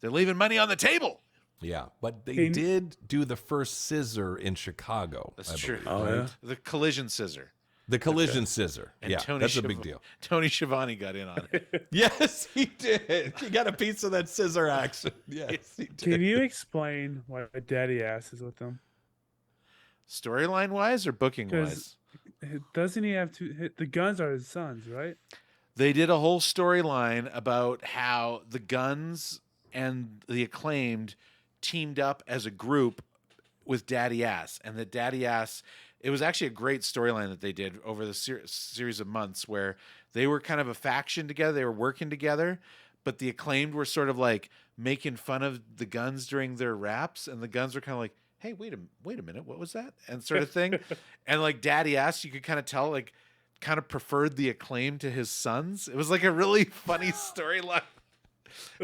They're leaving money on the table. Yeah, but they Can- did do the first scissor in Chicago. That's I true. believe, Oh, right? yeah? The collision scissor. The collision scissor. And Yeah, Tony that's a big Schiavone- deal. Tony Schiavone got in on it. Yes, he did. He got a piece of that scissor action. Yes, he did. Can you explain why Daddy Ass is with them? Storyline wise or booking wise? 'Cause doesn't he have to? The Guns are his sons, right? They did a whole storyline about how the Guns and the Acclaimed teamed up as a group with Daddy Ass, and that Daddy Ass. It was actually a great storyline that they did over the series of months where they were kind of a faction together. They were working together, but the Acclaimed were sort of like making fun of the Guns during their raps, and the Guns were kind of like, "Hey, wait a minute, what was that?" and sort of thing. And like Daddy Ass, you could kind of tell like kind of preferred the Acclaimed to his sons. It was like a really funny storyline,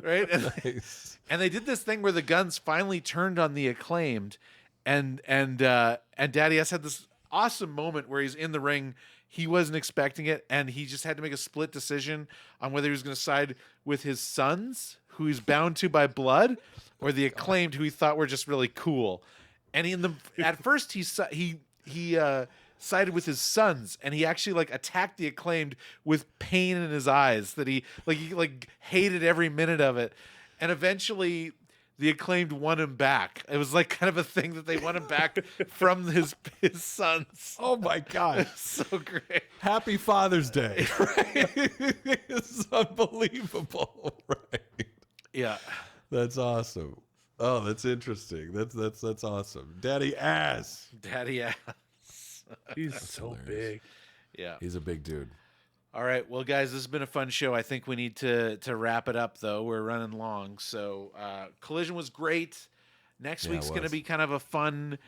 right? Nice. And they did this thing where the Guns finally turned on the Acclaimed, and Daddy S had this awesome moment where he's in the ring. He wasn't expecting it, and he just had to make a split decision on whether he was going to side with his sons, who he's bound to by blood, or the Acclaimed, who he thought were just really cool. And at first he sided with his sons, and he actually like attacked the Acclaimed with pain in his eyes that he hated every minute of it. And eventually the Acclaimed won him back. It was like kind of a thing that they won him back from his sons. Oh my God. So great. Happy Father's Day. Right? It's unbelievable. Right. Yeah. That's awesome. Oh, that's interesting. That's awesome. Daddy Ass. Daddy ass. He's so hilarious. big. Yeah. He's a big dude. All right. Well, guys, this has been a fun show. I think we need to wrap it up, though. We're running long. So Collision was great. Next Yeah, it week's going to was. be kind of a fun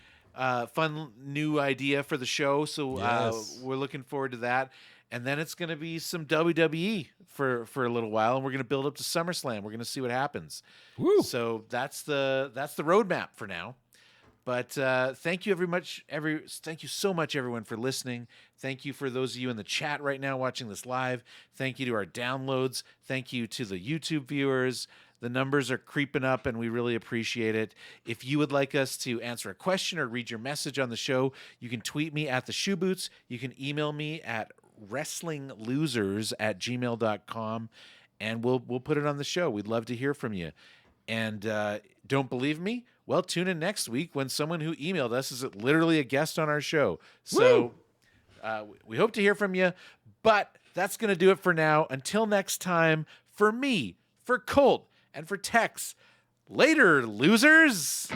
new idea for the show. So Yes. we're looking forward to that. And then it's going to be some WWE for a little while, and we're going to build up to SummerSlam. We're going to see what happens. Woo. So that's the roadmap for now. But thank you thank you so much, everyone, for listening. Thank you for those of you in the chat right now watching this live. Thank you to our downloads. Thank you to the YouTube viewers. The numbers are creeping up, and we really appreciate it. If you would like us to answer a question or read your message on the show, you can tweet me at the Shoe Boots. You can email me at wrestlinglosers@gmail.com, and we'll put it on the show. We'd love to hear from you. And don't believe me? Well, tune in next week when someone who emailed us is literally a guest on our show. So we hope to hear from you. But that's going to do it for now. Until next time, for me, for Colt, and for Tex, later, losers.